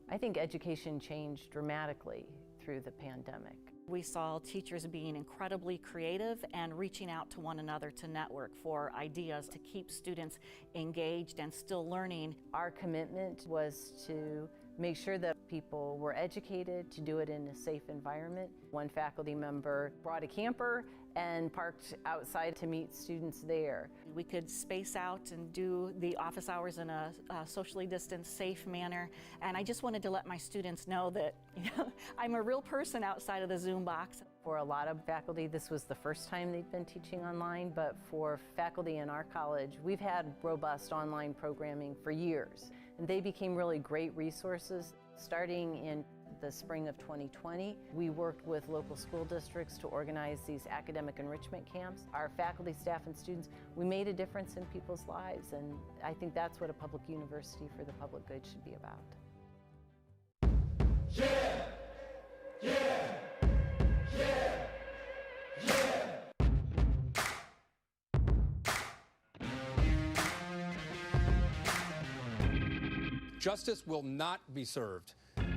I think education changed dramatically through the pandemic. We saw teachers being incredibly creative and reaching out to one another to network for ideas to keep students engaged and still learning. Our commitment was to make sure that people were educated, to do it in a safe environment. One faculty member brought a camper and parked outside to meet students there. We could space out and do the office hours in a socially distanced, safe manner. And I just wanted to let my students know that I'm a real person outside of the Zoom box. For a lot of faculty, this was the first time they'd been teaching online, but for faculty in our college, we've had robust online programming for years. And they became really great resources. Starting in the spring of 2020, we worked with local school districts to organize these academic enrichment camps. Our faculty, staff, and students, we made a difference in people's lives, and I think that's what a public university for the public good should be about. Yeah! Yeah! Yeah! Yeah! Justice will not be served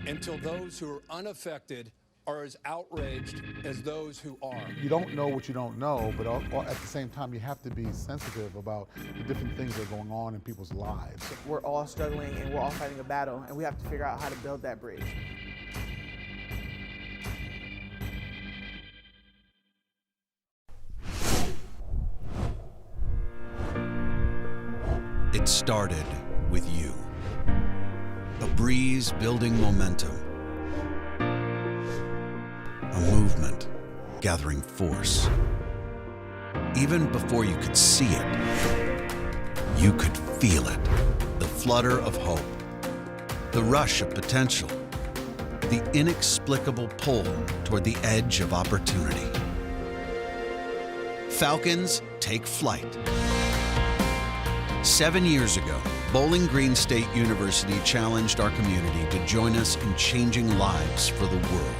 until those who are unaffected are as outraged as those who are. You don't know what you don't know, but at the same time, you have to be sensitive about the different things that are going on in people's lives. We're all struggling and we're all fighting a battle, and we have to figure out how to build that bridge. It started with you. A breeze building momentum. A movement gathering force. Even before you could see it, you could feel it. The flutter of hope, the rush of potential, the inexplicable pull toward the edge of opportunity. Falcons take flight. 7 years ago, Bowling Green State University challenged our community to join us in changing lives for the world.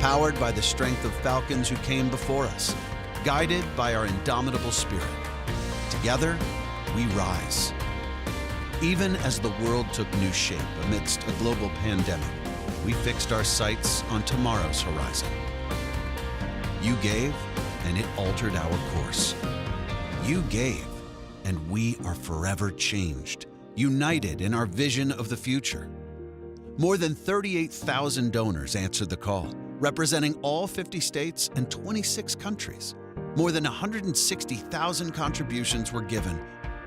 Powered by the strength of Falcons who came before us, guided by our indomitable spirit. Together, we rise. Even as the world took new shape amidst a global pandemic, we fixed our sights on tomorrow's horizon. You gave, and it altered our course. You gave, and we are forever changed, united in our vision of the future. More than 38,000 donors answered the call, representing all 50 states and 26 countries. More than 160,000 contributions were given,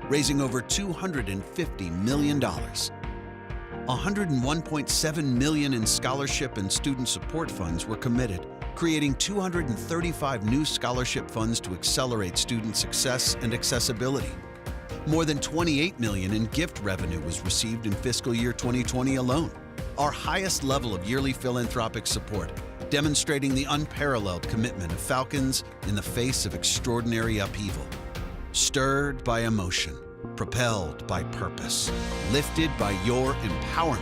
raising over $250 million. $101.7 million in scholarship and student support funds were committed, creating 235 new scholarship funds to accelerate student success and accessibility. More than $28 million in gift revenue was received in fiscal year 2020 alone, our highest level of yearly philanthropic support, demonstrating the unparalleled commitment of Falcons in the face of extraordinary upheaval. Stirred by emotion, propelled by purpose, lifted by your empowerment,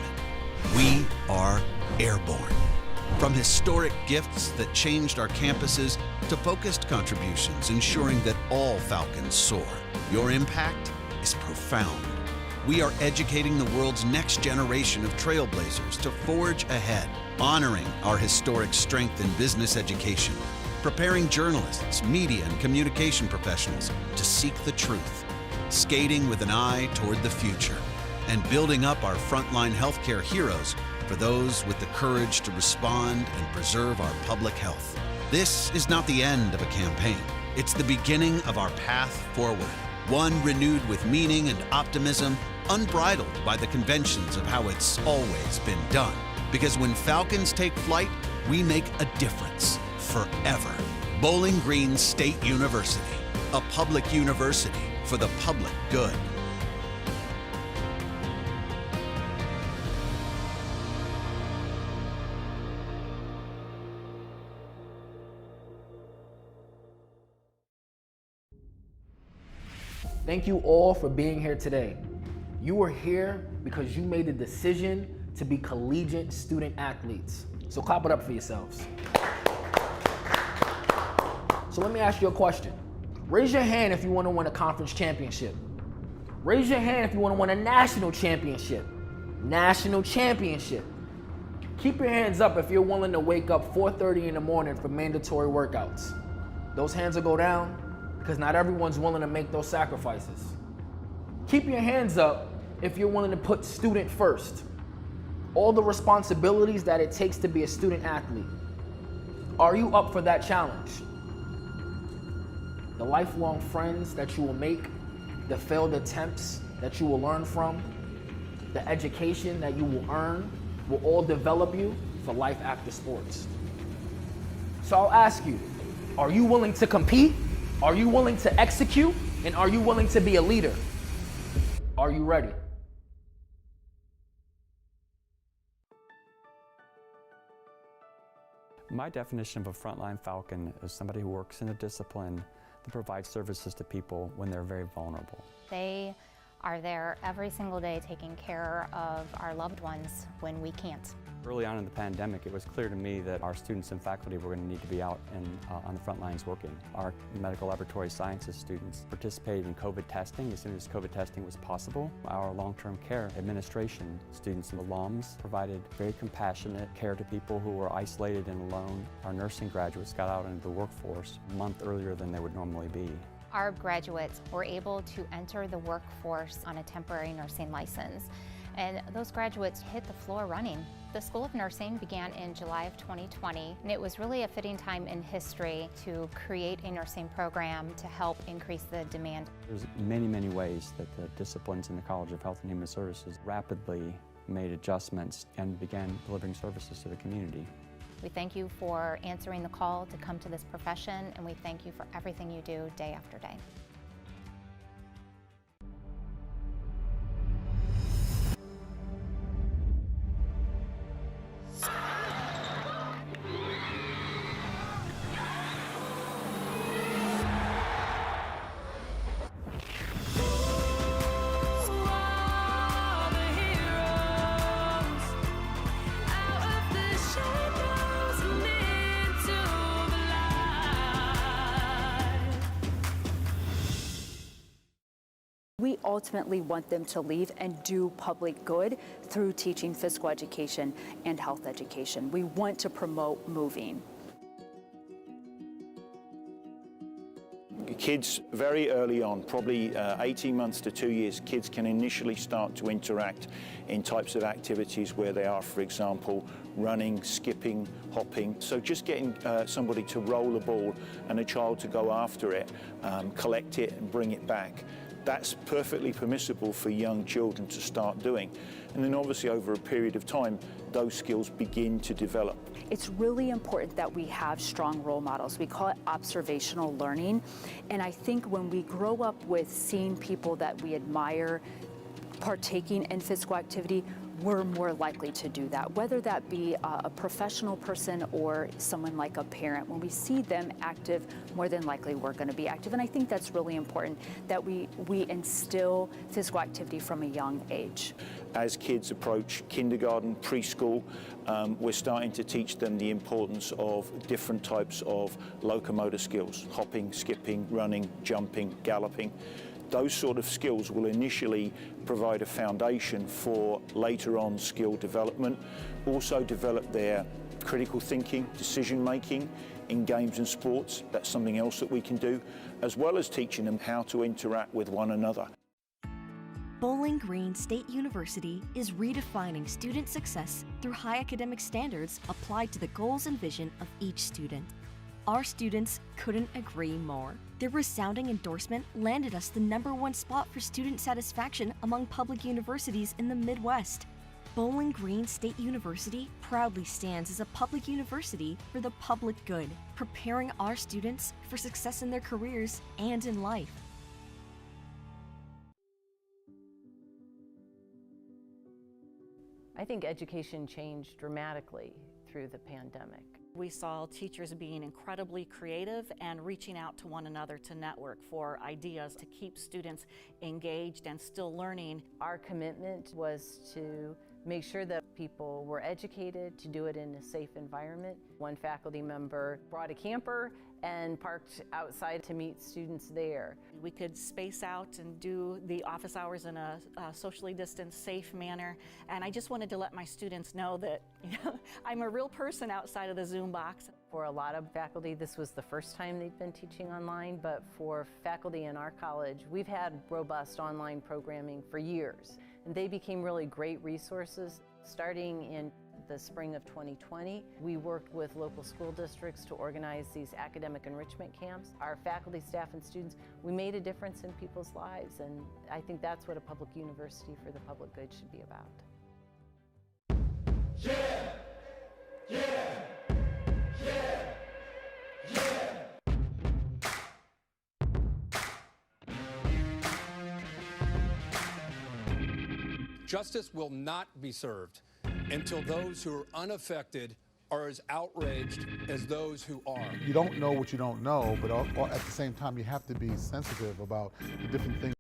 we are airborne. From historic gifts that changed our campuses to focused contributions ensuring that all Falcons soar, your impact is profound. We are educating the world's next generation of trailblazers to forge ahead, honoring our historic strength in business education, preparing journalists, media, and communication professionals to seek the truth, skating with an eye toward the future, and building up our frontline healthcare heroes for those with the courage to respond and preserve our public health. This is not the end of a campaign. It's the beginning of our path forward, one renewed with meaning and optimism, unbridled by the conventions of how it's always been done. Because when Falcons take flight, we make a difference forever. Bowling Green State University, a public university for the public good. Thank you all for being here today. You are here because you made the decision to be collegiate student athletes. So clap it up for yourselves. So let me ask you a question. Raise your hand if you want to win a conference championship. Raise your hand if you want to win a national championship. National championship. Keep your hands up if you're willing to wake up 4:30 in the morning for mandatory workouts. Those hands will go down because not everyone's willing to make those sacrifices. Keep your hands up if you're willing to put student first. All the responsibilities that it takes to be a student athlete. Are you up for that challenge? The lifelong friends that you will make, the failed attempts that you will learn from, the education that you will earn will all develop you for life after sports. So I'll ask you, are you willing to compete? Are you willing to execute? And are you willing to be a leader? Are you ready? My definition of a frontline Falcon is somebody who works in a discipline that provides services to people when they're very vulnerable. They are there every single day taking care of our loved ones when we can't. Early on in the pandemic, it was clear to me that our students and faculty were going to need to be out and on the front lines working. Our medical laboratory sciences students participated in COVID testing as soon as COVID testing was possible. Our long-term care administration students and alums provided very compassionate care to people who were isolated and alone. Our nursing graduates got out into the workforce a month earlier than they would normally be. Our graduates were able to enter the workforce on a temporary nursing license, and those graduates hit the floor running. The School of Nursing began in July of 2020, and it was really a fitting time in history to create a nursing program to help increase the demand. There's many, many ways that the disciplines in the College of Health and Human Services rapidly made adjustments and began delivering services to the community. We thank you for answering the call to come to this profession, and we thank you for everything you do day after day. We ultimately want them to leave and do public good through teaching physical education and health education. We want to promote moving. Kids very early on, probably 18 months to 2 years, kids can initially start to interact in types of activities where they are, for example, running, skipping, hopping. So just getting somebody to roll a ball and a child to go after it, collect it and bring it back. That's perfectly permissible for young children to start doing. And then obviously over a period of time, those skills begin to develop. It's really important that we have strong role models. We call it observational learning. And I think when we grow up with seeing people that we admire partaking in physical activity, we're more likely to do that, whether that be a professional person or someone like a parent. When we see them active, more than likely we're going to be active. And I think that's really important that we instill physical activity from a young age. As kids approach kindergarten, preschool, we're starting to teach them the importance of different types of locomotor skills: hopping, skipping, running, jumping, galloping. Those sort of skills will initially provide a foundation for later on skill development, also develop their critical thinking, decision making in games and sports. That's something else that we can do, as well as teaching them how to interact with one another. Bowling Green State University is redefining student success through high academic standards applied to the goals and vision of each student. Our students couldn't agree more. Their resounding endorsement landed us the #1 spot for student satisfaction among public universities in the Midwest. Bowling Green State University proudly stands as a public university for the public good, preparing our students for success in their careers and in life. I think education changed dramatically through the pandemic. We saw teachers being incredibly creative and reaching out to one another to network for ideas to keep students engaged and still learning. Our commitment was to make sure that people were educated, to do it in a safe environment. One faculty member brought a camper and parked outside to meet students there. We could space out and do the office hours in a socially distanced, safe manner. And I just wanted to let my students know that I'm a real person outside of the Zoom box. For a lot of faculty, this was the first time they've been teaching online, but for faculty in our college, we've had robust online programming for years. And they became really great resources. Starting in the spring of 2020, we worked with local school districts to organize these academic enrichment camps. Our faculty, staff, and students, we made a difference in people's lives, and I think that's what a public university for the public good should be about. Yeah! Yeah! Yeah! Yeah! Justice will not be served until those who are unaffected are as outraged as those who are. You don't know what you don't know, but at the same time, you have to be sensitive about the different things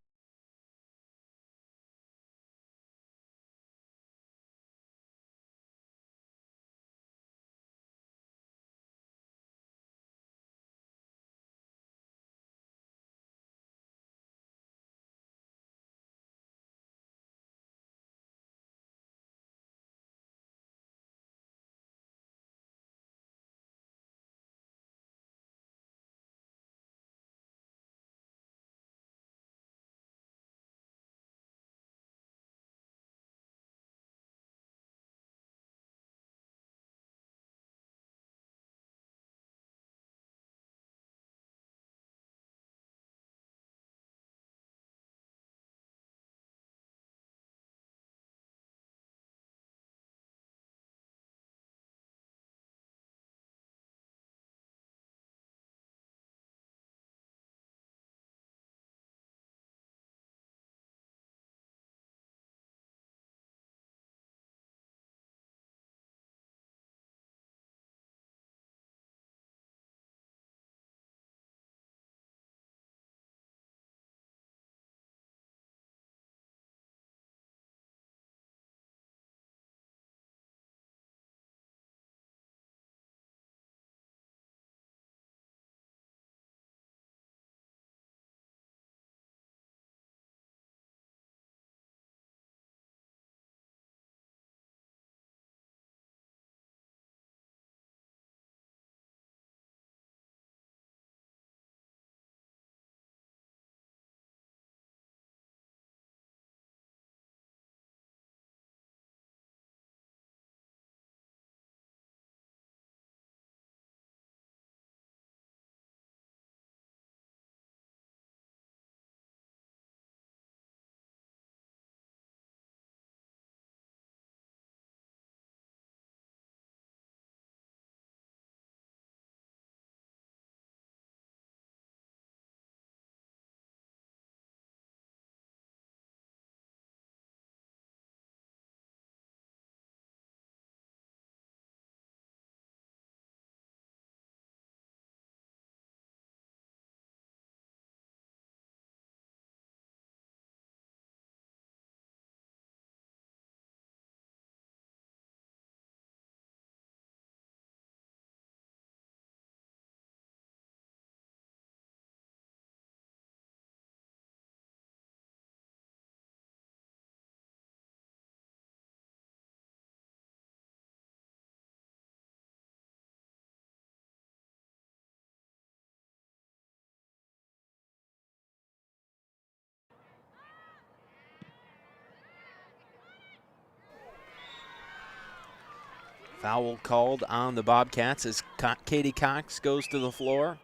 Foul called on the Bobcats as Katie Cox goes to the floor.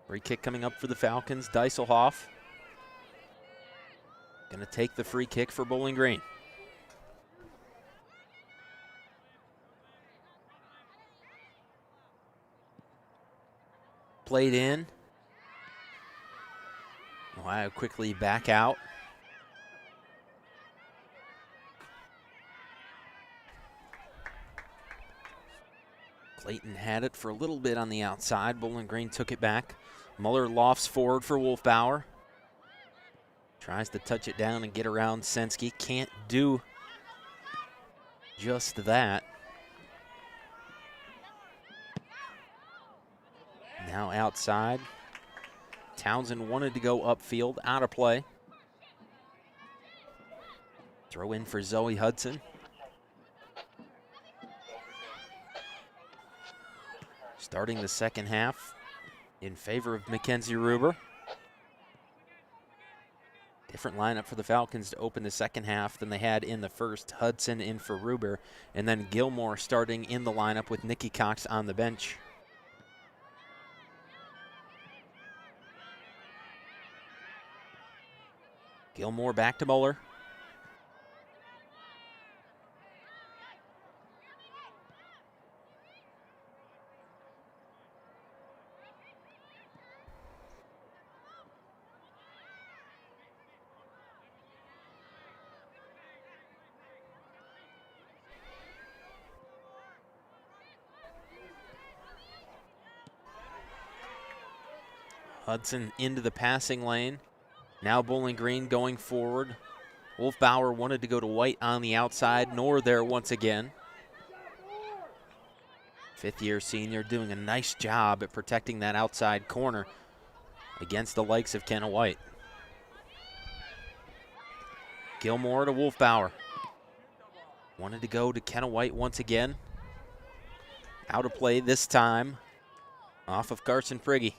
Free kick coming up for the Falcons. Dieselhoff going to take the free kick for Bowling Green. Played in. Ohio quickly back out. Clayton had it for a little bit on the outside. Bowling Green took it back. Muller lofts forward for Wolfbauer. Tries to touch it down and get around Sensky. Can't do just that. Now outside. Townsend wanted to go upfield, out of play. Throw in for Zoe Hudson. Starting the second half in favor of Mackenzie Ruber. Different lineup for the Falcons to open the second half than they had in the first. Hudson in for Ruber, and then Gilmore starting in the lineup with Nikki Cox on the bench. Gilmore back to Muller. Hudson into the passing lane. Now Bowling Green going forward. Wolfbauer wanted to go to White on the outside, nor there once again. Fifth-year senior doing a nice job at protecting that outside corner against the likes of Kenna White. Gilmore to Wolfbauer. Wanted to go to Kenna White once again. Out of play this time. Off of Carson Prigge.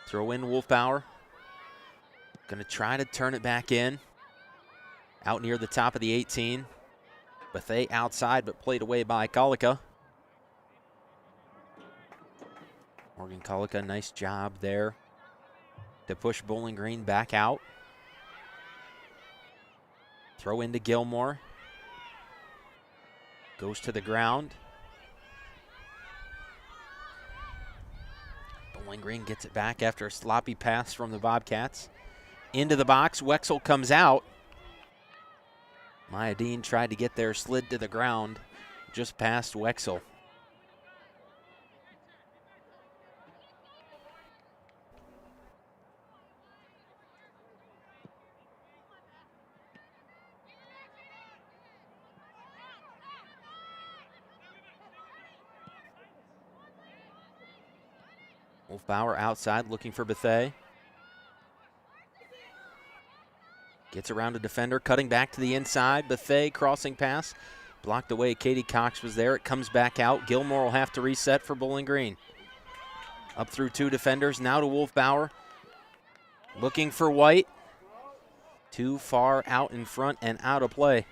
Throw in Wolfbauer. Going to try to turn it back in. Out near the top of the 18. Bethea outside, but played away by Colica. Morgan Colica, nice job there to push Bowling Green back out. Throw into Gilmore. Goes to the ground. Bowling Green gets it back after a sloppy pass from the Bobcats. Into the box, Wexel comes out. Maya Dean tried to get there, slid to the ground, just past Wexel. Wolfbauer outside looking for Bethea. Gets around a defender, cutting back to the inside. Bethea crossing pass. Blocked away. Katie Cox was there. It comes back out. Gilmore will have to reset for Bowling Green. Up through two defenders. Now to Wolfbauer. Looking for White. Too far out in front and out of play.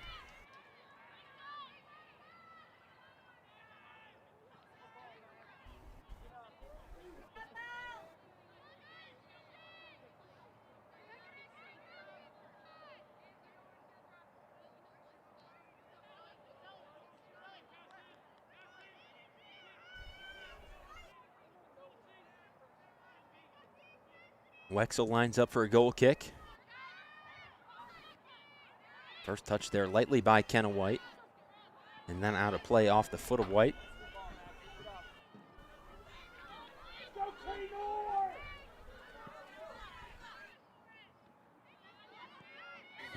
Wexel lines up for a goal kick. First touch there lightly by Kenna White. And then out of play off the foot of White.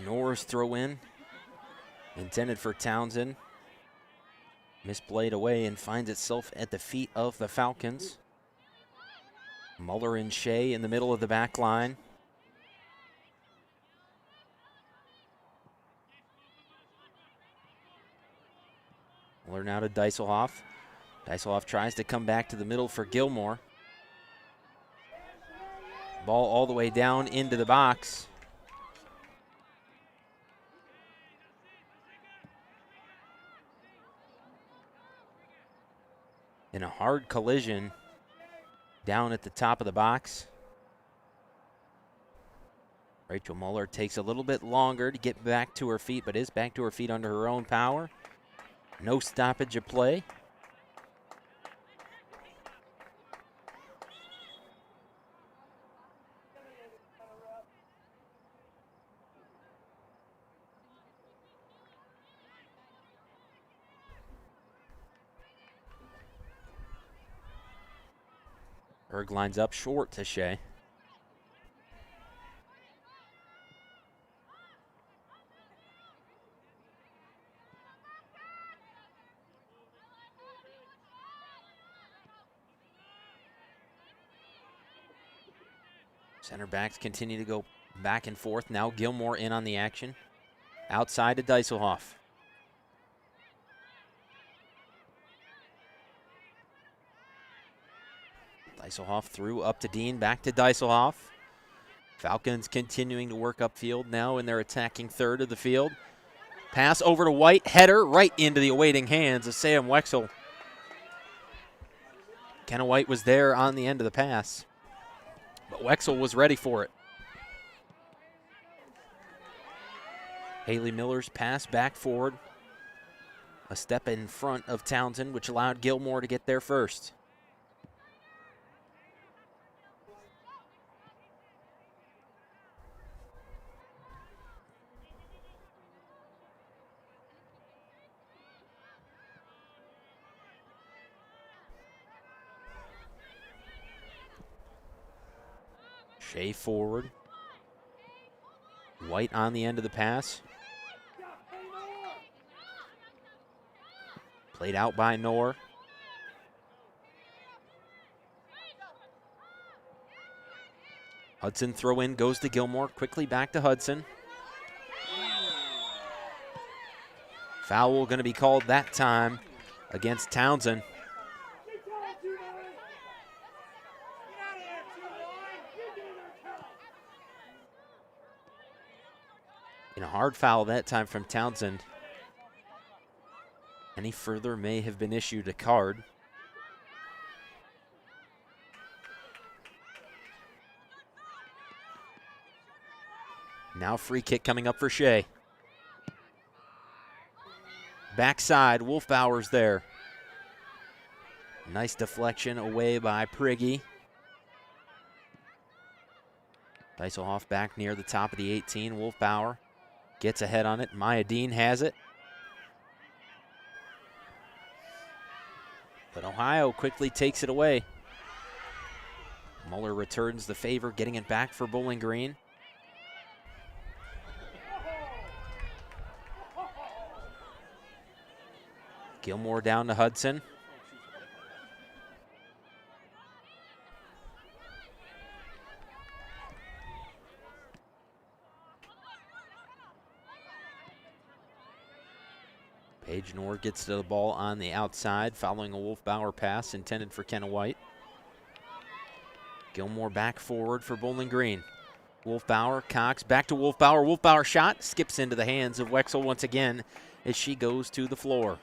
Norris throw in. Intended for Townsend. Misplayed away and finds itself at the feet of the Falcons. Muller and Shea in the middle of the back line. Muller now to Dieselhoff. Dieselhoff tries to come back to the middle for Gilmore. Ball all the way down into the box. In a hard collision down at the top of the box. Rachel Muller takes a little bit longer to get back to her feet, but is back to her feet under her own power. No stoppage of play. Berg lines up short to Shea. Center backs continue to go back and forth. Now Gilmore in on the action. Outside to Deiselhoff. Deiselhoff through up to Dean, back to Deiselhoff. Falcons continuing to work upfield now in their attacking third of the field. Pass over to White, header right into the awaiting hands of Sam Wexel. Kenna White was there on the end of the pass, but Wexel was ready for it. Haley Miller's pass back forward. A step in front of Townsend, which allowed Gilmore to get there first. Shea forward. White on the end of the pass. Played out by Knorr. Hudson throw in goes to Gilmore. Quickly back to Hudson. Foul going to be called that time against Townsend. And a hard foul that time from Townsend. Any further may have been issued a card. Now free kick coming up for Shea. Backside, Wolfbauer's there. Nice deflection away by Prigge. Deiselhoff back near the top of the 18. Wolfbauer gets ahead on it. Maya Dean has it. But Ohio quickly takes it away. Muller returns the favor, getting it back for Bowling Green. Gilmore down to Hudson. Paige Knorr gets to the ball on the outside, following a Wolfbauer pass intended for Kenna White. Gilmore back forward for Bowling Green. Wolfbauer, Cox, back to Wolfbauer. Wolfbauer shot, skips into the hands of Wexel once again as she goes to the floor.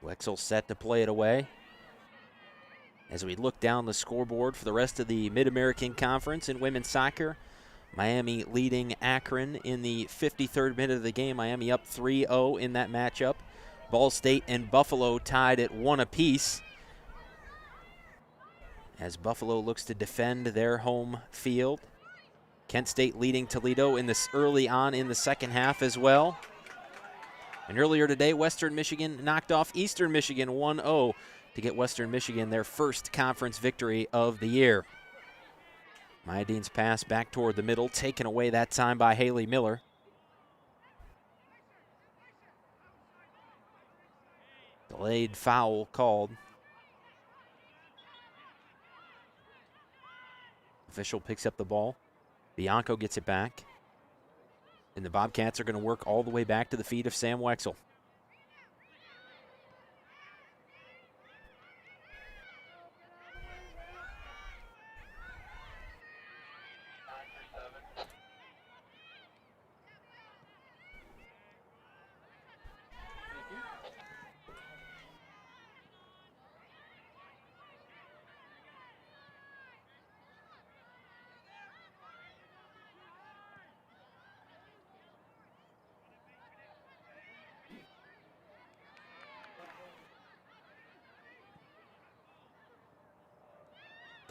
Wexel set to play it away. As we look down the scoreboard for the rest of the Mid-American Conference in women's soccer, Miami leading Akron in the 53rd minute of the game. Miami up 3-0 in that matchup. Ball State and Buffalo tied at 1 apiece, as Buffalo looks to defend their home field. Kent State leading Toledo in this early on in the second half as well. And earlier today, Western Michigan knocked off Eastern Michigan 1-0 to get Western Michigan their first conference victory of the year. Maya Dean's pass back toward the middle, taken away that time by Haley Miller. Delayed foul called. Official picks up the ball. Bianco gets it back. And the Bobcats are going to work all the way back to the feet of Sam Wexel.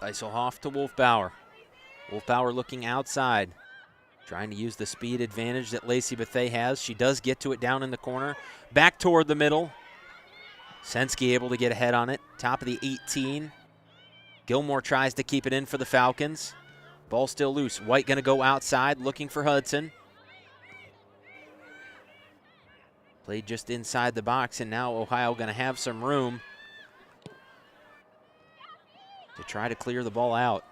Eiselhoff to Wolfbauer. Wolfbauer looking outside, trying to use the speed advantage that Lacey Bethea has. She does get to it down in the corner. Back toward the middle. Sensky able to get ahead on it. Top of the 18. Gilmore tries to keep it in for the Falcons. Ball still loose. White going to go outside, looking for Hudson. Played just inside the box, and now Ohio going to have some room to try to clear the ball out.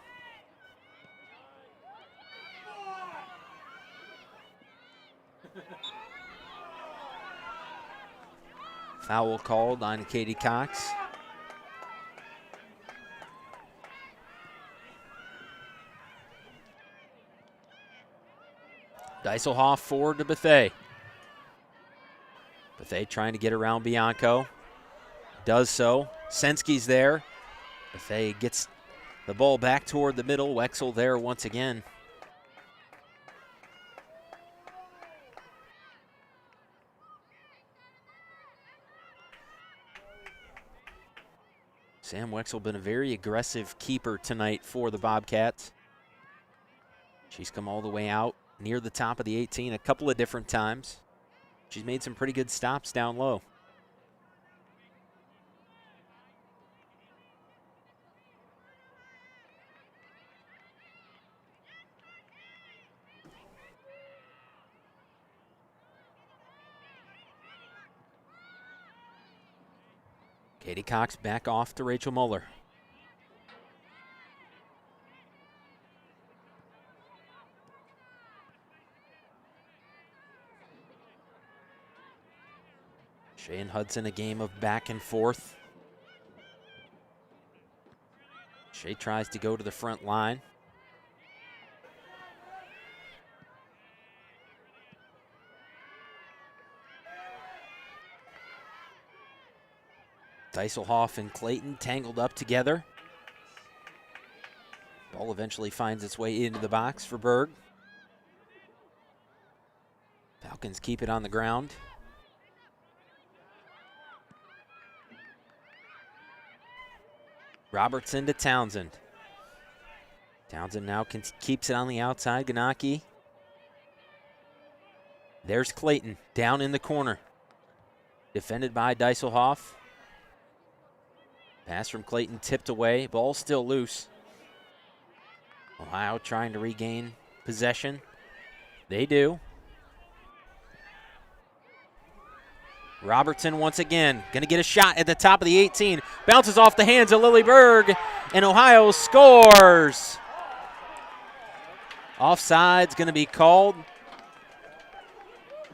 Foul called on Katie Cox. Deiselhoff forward to Bethea. Bethea trying to get around Bianco. Does so. Sensky's there. Bethea gets the ball back toward the middle. Wexel there once again. Sam Wexel been a very aggressive keeper tonight for the Bobcats. She's come all the way out near the top of the 18 a couple of different times. She's made some pretty good stops down low. Katie Cox back off to Rachel Muller. Shea and Hudson, a game of back and forth. Shea tries to go to the front line. Deiselhoff and Clayton tangled up together. Ball eventually finds its way into the box for Berg. Falcons keep it on the ground. Robertson to Townsend. Townsend now keeps it on the outside. Ganaki. There's Clayton down in the corner. Defended by Deiselhoff. Pass from Clayton tipped away. Ball still loose. Ohio trying to regain possession. They do. Robertson once again going to get a shot at the top of the 18. Bounces off the hands of Lily Berg, and Ohio scores. Offside's going to be called.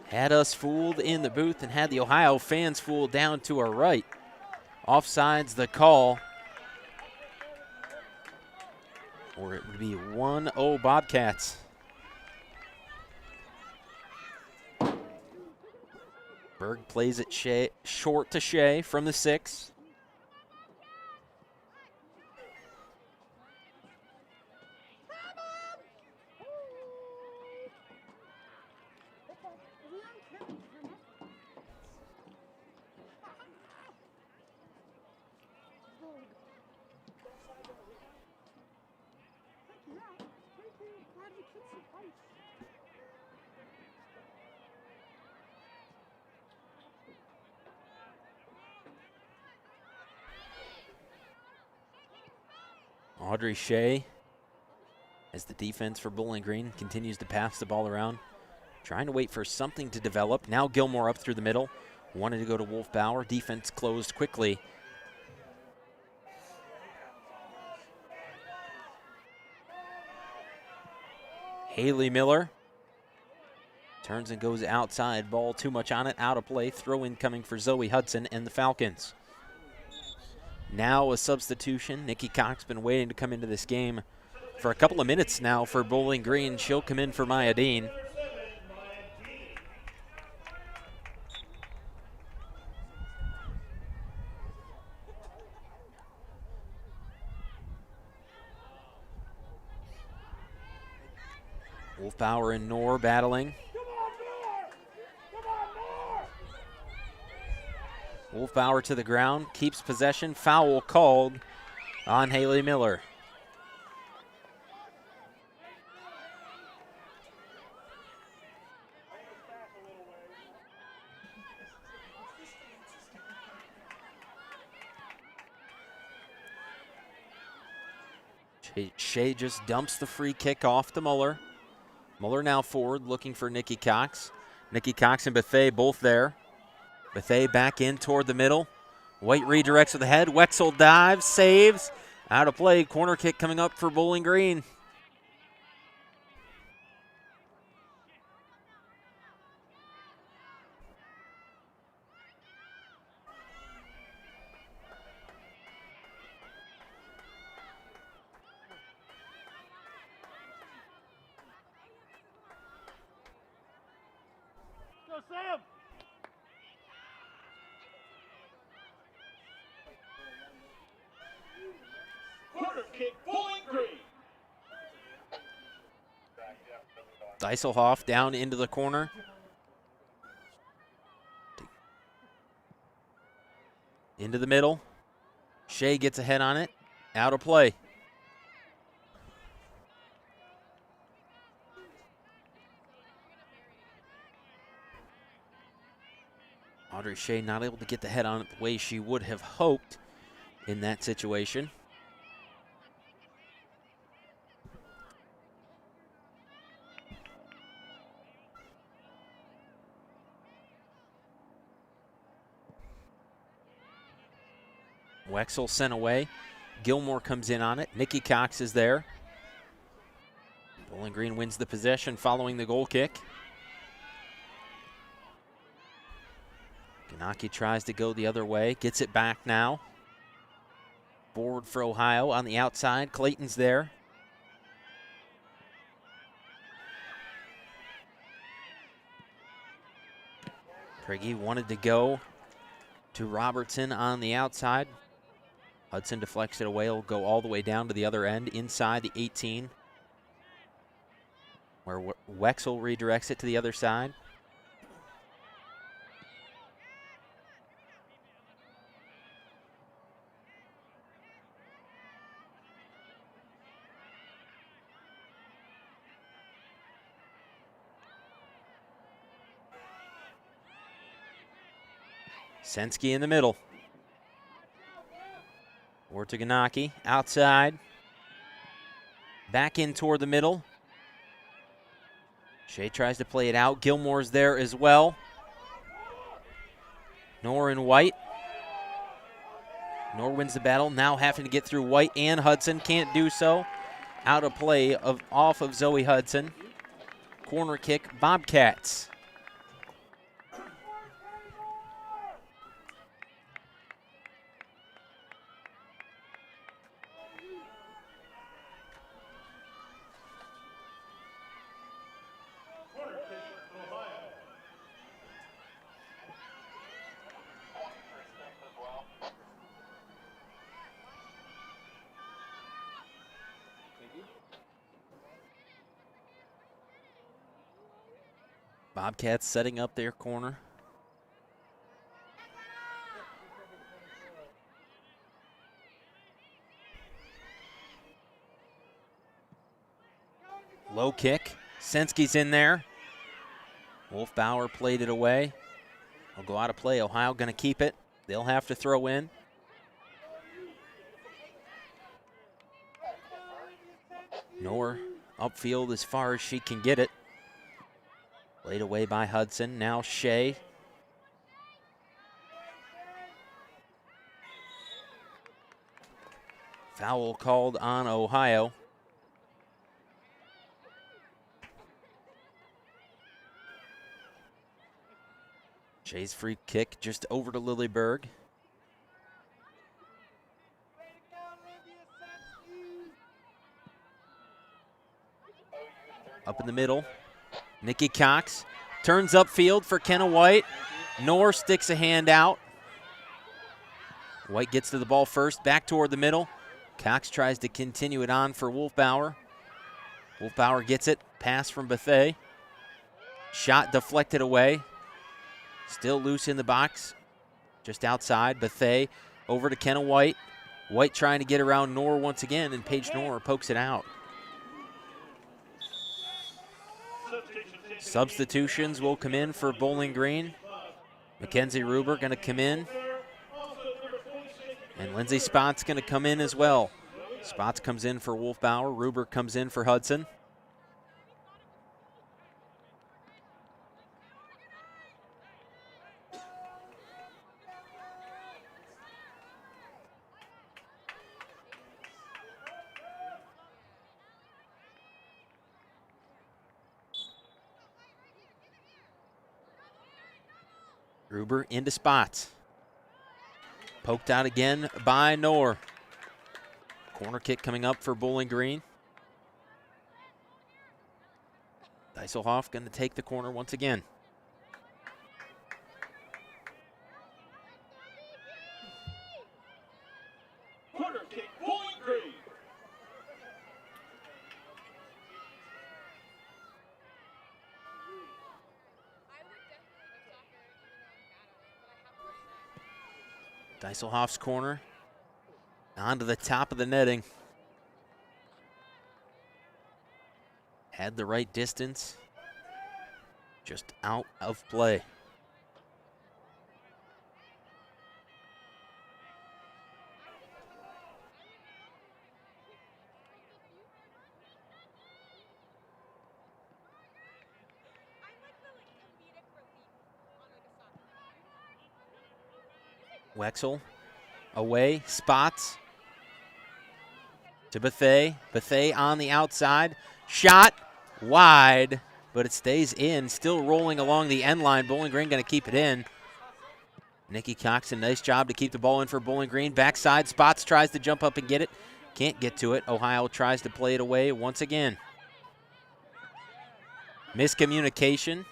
Had us fooled in the booth and had the Ohio fans fooled down to our right. Offside's the call. Or it would be 1-0 Bobcats. Berg plays it short to Shea from the 6. Audrey Shea, as the defense for Bowling Green continues to pass the ball around, trying to wait for something to develop. Now Gilmore up through the middle. Wanted to go to Wolfbauer. Defense closed quickly. Haley Miller turns and goes outside. Ball too much on it, out of play. Throw in coming for Zoe Hudson and the Falcons. Now a substitution. Nikki Cox been waiting to come into this game for a couple of minutes now for Bowling Green. She'll come in for Maya Dean. Wolfbauer and Knorr battling. Wolfbauer to the ground, keeps possession. Foul called on Haley Miller. Shea just dumps the free kick off to Muller. Muller now forward, looking for Nikki Cox. Nikki Cox and Bethea both there. Bethea back in toward the middle. White redirects with the head. Wexel dives, saves. Out of play. Corner kick coming up for Bowling Green. Go Sam! Corner kick, Bowling Green. Dieselhoff down into the corner. Into the middle. Shea gets a head on it. Out of play. Audrey Shea not able to get the head on it the way she would have hoped in that situation. Wexel sent away. Gilmore comes in on it. Nikki Cox is there. Bowling Green wins the possession following the goal kick. Ganaki tries to go the other way. Gets it back now. Forward for Ohio on the outside. Clayton's there. Prigge wanted to go to Robertson on the outside. Hudson deflects it away. Will go all the way down to the other end, inside the 18, where Wexel redirects it to the other side. Sensky in the middle. Or to Ganaki, outside. Back in toward the middle. Shea tries to play it out. Gilmore's there as well. Knorr and White. Knorr wins the battle, now having to get through White and Hudson. Can't do so. Out of play off of Zoe Hudson. Corner kick, Bobcats. Bobcats setting up their corner. Low kick. Sensky's in there. Wolfbauer played it away. Will go out of play. Ohio going to keep it. They'll have to throw in. Knorr upfield as far as she can get it. Played away by Hudson. Now Shea. Foul called on Ohio. Shea's free kick just over to Lilleberg. Up in the middle, Nikki Cox turns upfield for Kenna White. Knorr sticks a hand out. White gets to the ball first, back toward the middle. Cox tries to continue it on for Wolfbauer. Wolfbauer gets it, pass from Bethay. Shot deflected away. Still loose in the box, just outside. Bethay over to Kenna White. White trying to get around Knorr once again, and Paige Knorr pokes it out. Substitutions will come in for Bowling Green. Mackenzie Ruber going to come in. And Lindsay Spots going to come in as well. Spots comes in for Wolfbauer. Ruber comes in for Hudson. Ruber into Spots. Poked out again by Knorr. Corner kick coming up for Bowling Green. Dieselhoff going to take the corner once again. Corner kick, Bowling Green. Dieselhoff's corner onto the top of the netting. Had the right distance, just out of play. Wexel away, Spots to Bethay. Bethay on the outside. Shot wide, but it stays in. Still rolling along the end line. Bowling Green going to keep it in. Nikki Cox, a nice job to keep the ball in for Bowling Green. Backside, Spots tries to jump up and get it. Can't get to it. Ohio tries to play it away once again. Miscommunication.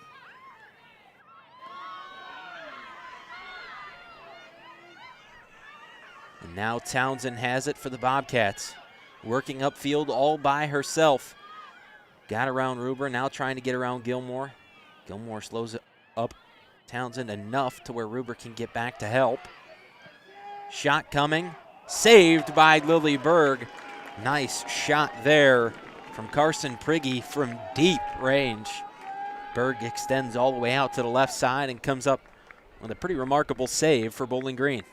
And now Townsend has it for the Bobcats. Working upfield all by herself. Got around Ruber, now trying to get around Gilmore. Gilmore slows it up Townsend enough to where Ruber can get back to help. Shot coming, saved by Lilleberg. Nice shot there from Carson Prigge from deep range. Berg extends all the way out to the left side and comes up with a pretty remarkable save for Bowling Green.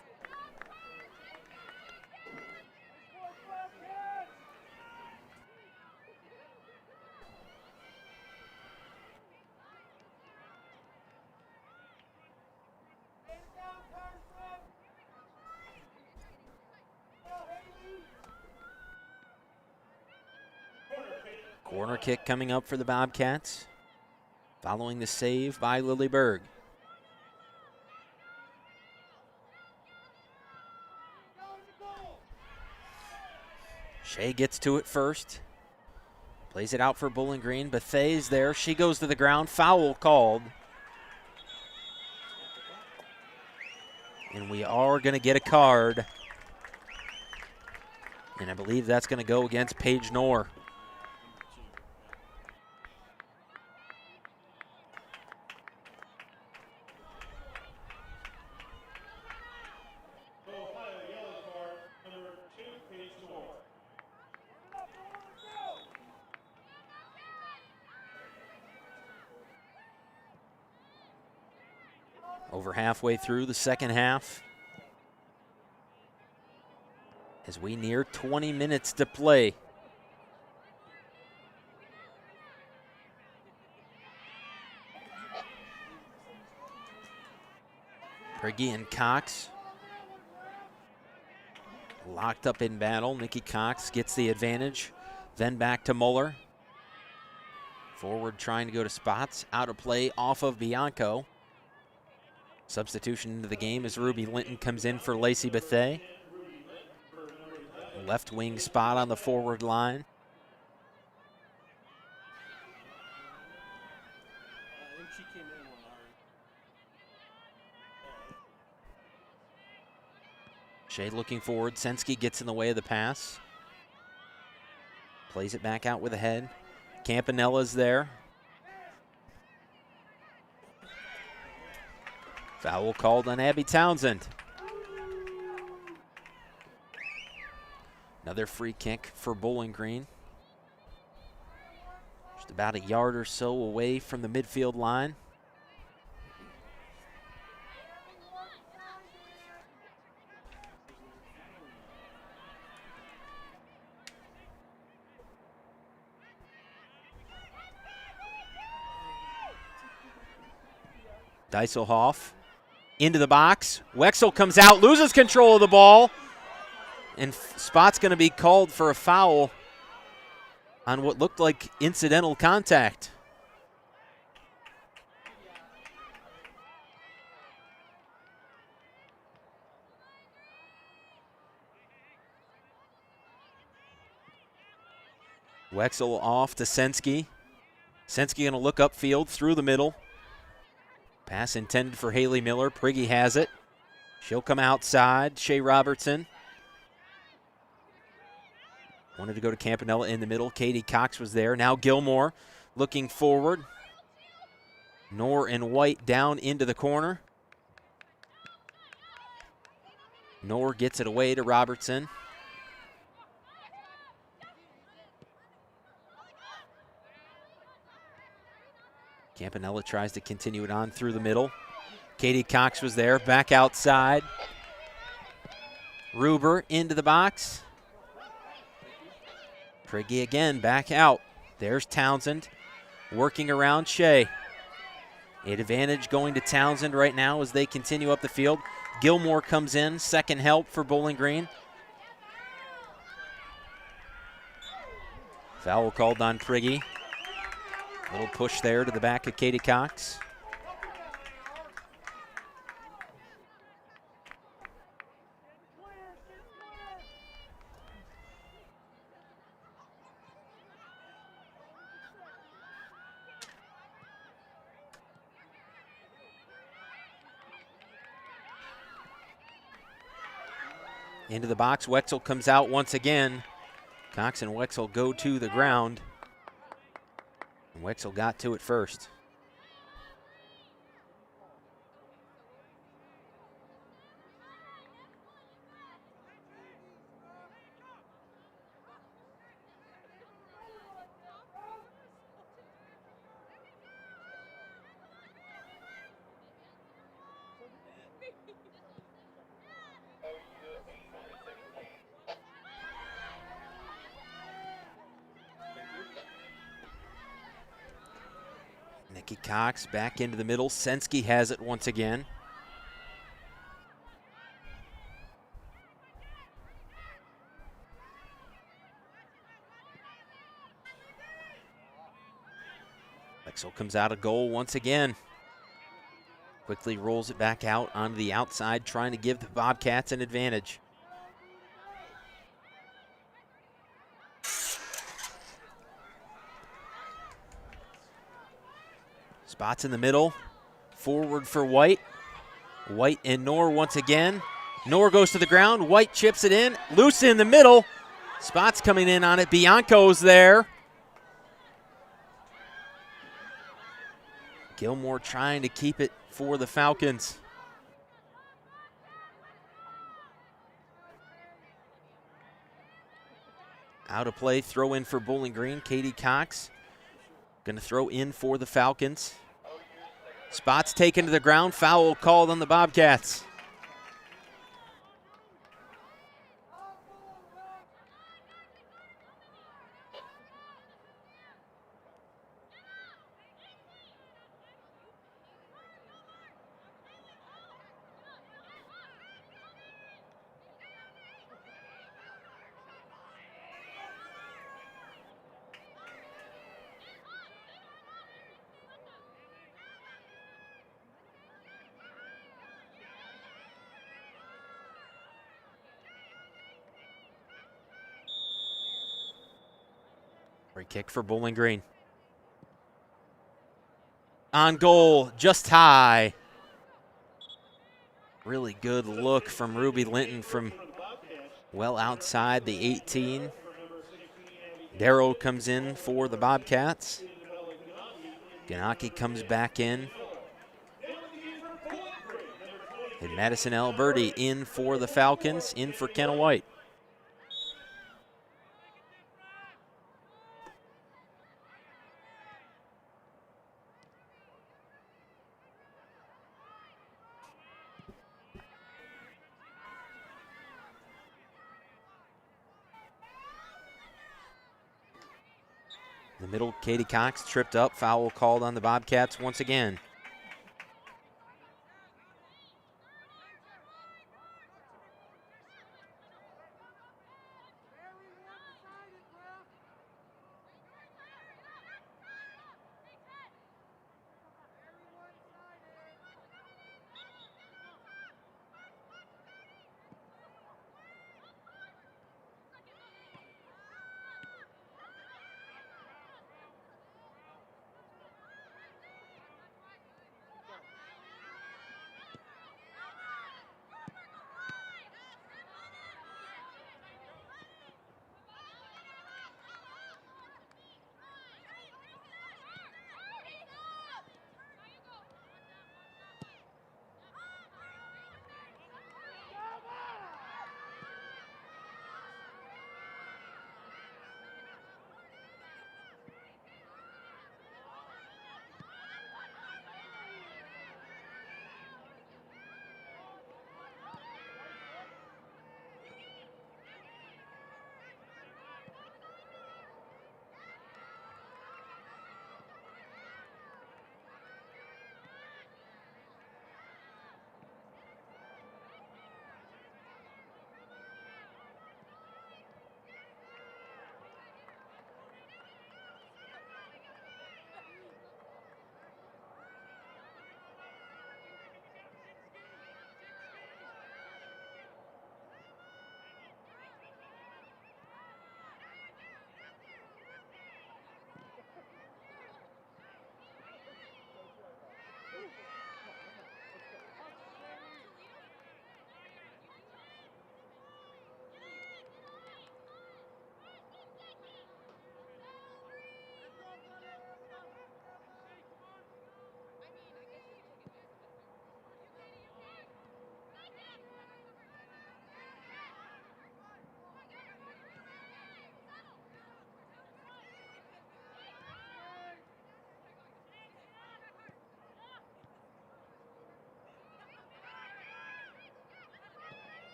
Corner kick coming up for the Bobcats, following the save by Lilleberg. Shea gets to it first, plays it out for Bowling Green. Bethay's there, she goes to the ground, foul called. And we are going to get a card. And I believe that's going to go against Paige Knorr. Over halfway through the second half, as we near 20 minutes to play. Prigge and Cox locked up in battle. Nikki Cox gets the advantage, then back to Muller. Forward trying to go to Spots, out of play off of Bianco. Substitution into the game as Ruby Linton comes in for Lacey Bethay. Left wing spot on the forward line. Shea looking forward. Sensky gets in the way of the pass. Plays it back out with a head. Campanella's there. Foul called on Abby Townsend. Another free kick for Bowling Green. Just about a yard or so away from the midfield line. Dieselhoff into the box. Wexel comes out, loses control of the ball, and spot's going to be called for a foul on what looked like incidental contact. Wexel off to Sensky. Sensky going to look upfield through the middle. Pass intended for Haley Miller. Prigge has it. She'll come outside. Shea Robertson. Wanted to go to Campanella in the middle. Katie Cox was there. Now Gilmore looking forward. Knorr and White down into the corner. Knorr gets it away to Robertson. Campanella tries to continue it on through the middle. Katie Cox was there, back outside. Ruber into the box. Prigge again, back out. There's Townsend working around Shea. Advantage going to Townsend right now as they continue up the field. Gilmore comes in, second help for Bowling Green. Foul called on Prigge. Little push there to the back of Katie Cox. Into the box, Wexel comes out once again. Cox and Wexel go to the ground. Wexel got to it first. Nikki Cox back into the middle. Sensky has it once again. Wexel comes out of goal once again. Quickly rolls it back out onto the outside, trying to give the Bobcats an advantage. Spots in the middle. Forward for White. White and Knorr once again. Knorr goes to the ground. White chips it in. Loose in the middle. Spots coming in on it. Bianco's there. Gilmore trying to keep it for the Falcons. Out of play. Throw in for Bowling Green. Katie Cox going to throw in for the Falcons. Spots taken to the ground. Foul called on the Bobcats. Free kick for Bowling Green. On goal, just high. Really good look from Ruby Linton from well outside the 18. Darrow comes in for the Bobcats. Ganaki comes back in. And Madison Alberti in for the Falcons, in for Kenna White. In the middle, Katie Cox tripped up. Foul called on the Bobcats once again.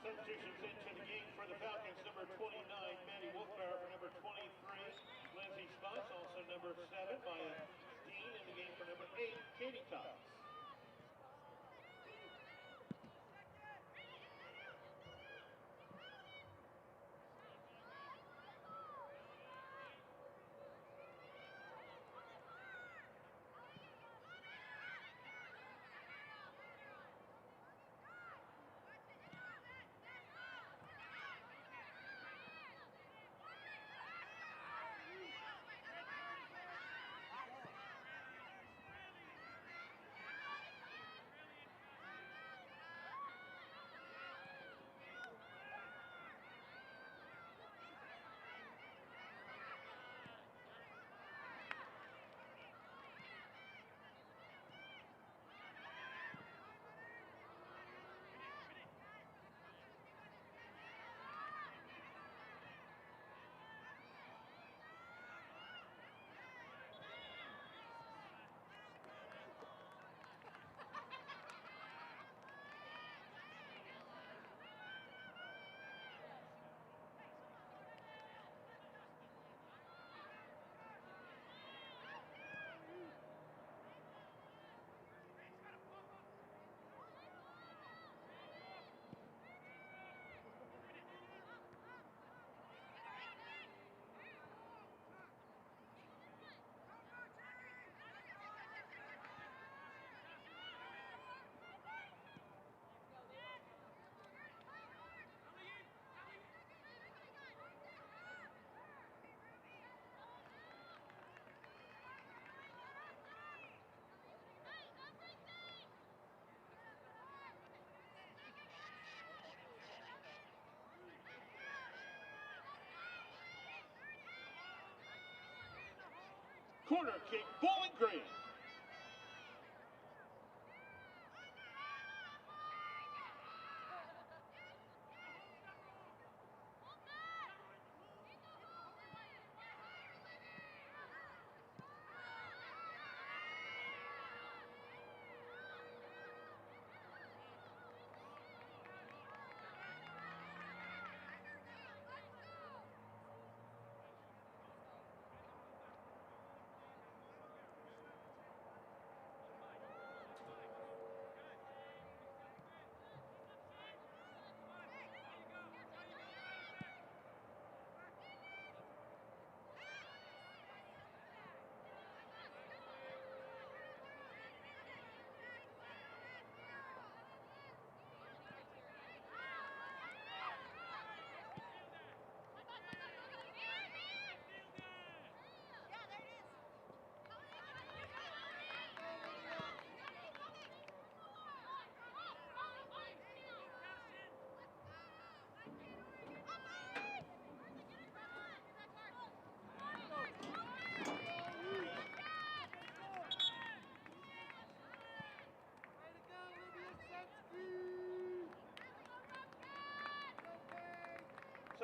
Substitutions into the game for the Falcons, number 29, Maddie Wolfbauer for number 23. number 7, Maya Dean. In the game for number 8, Katie Thomas. Corner kick, Bowling Green.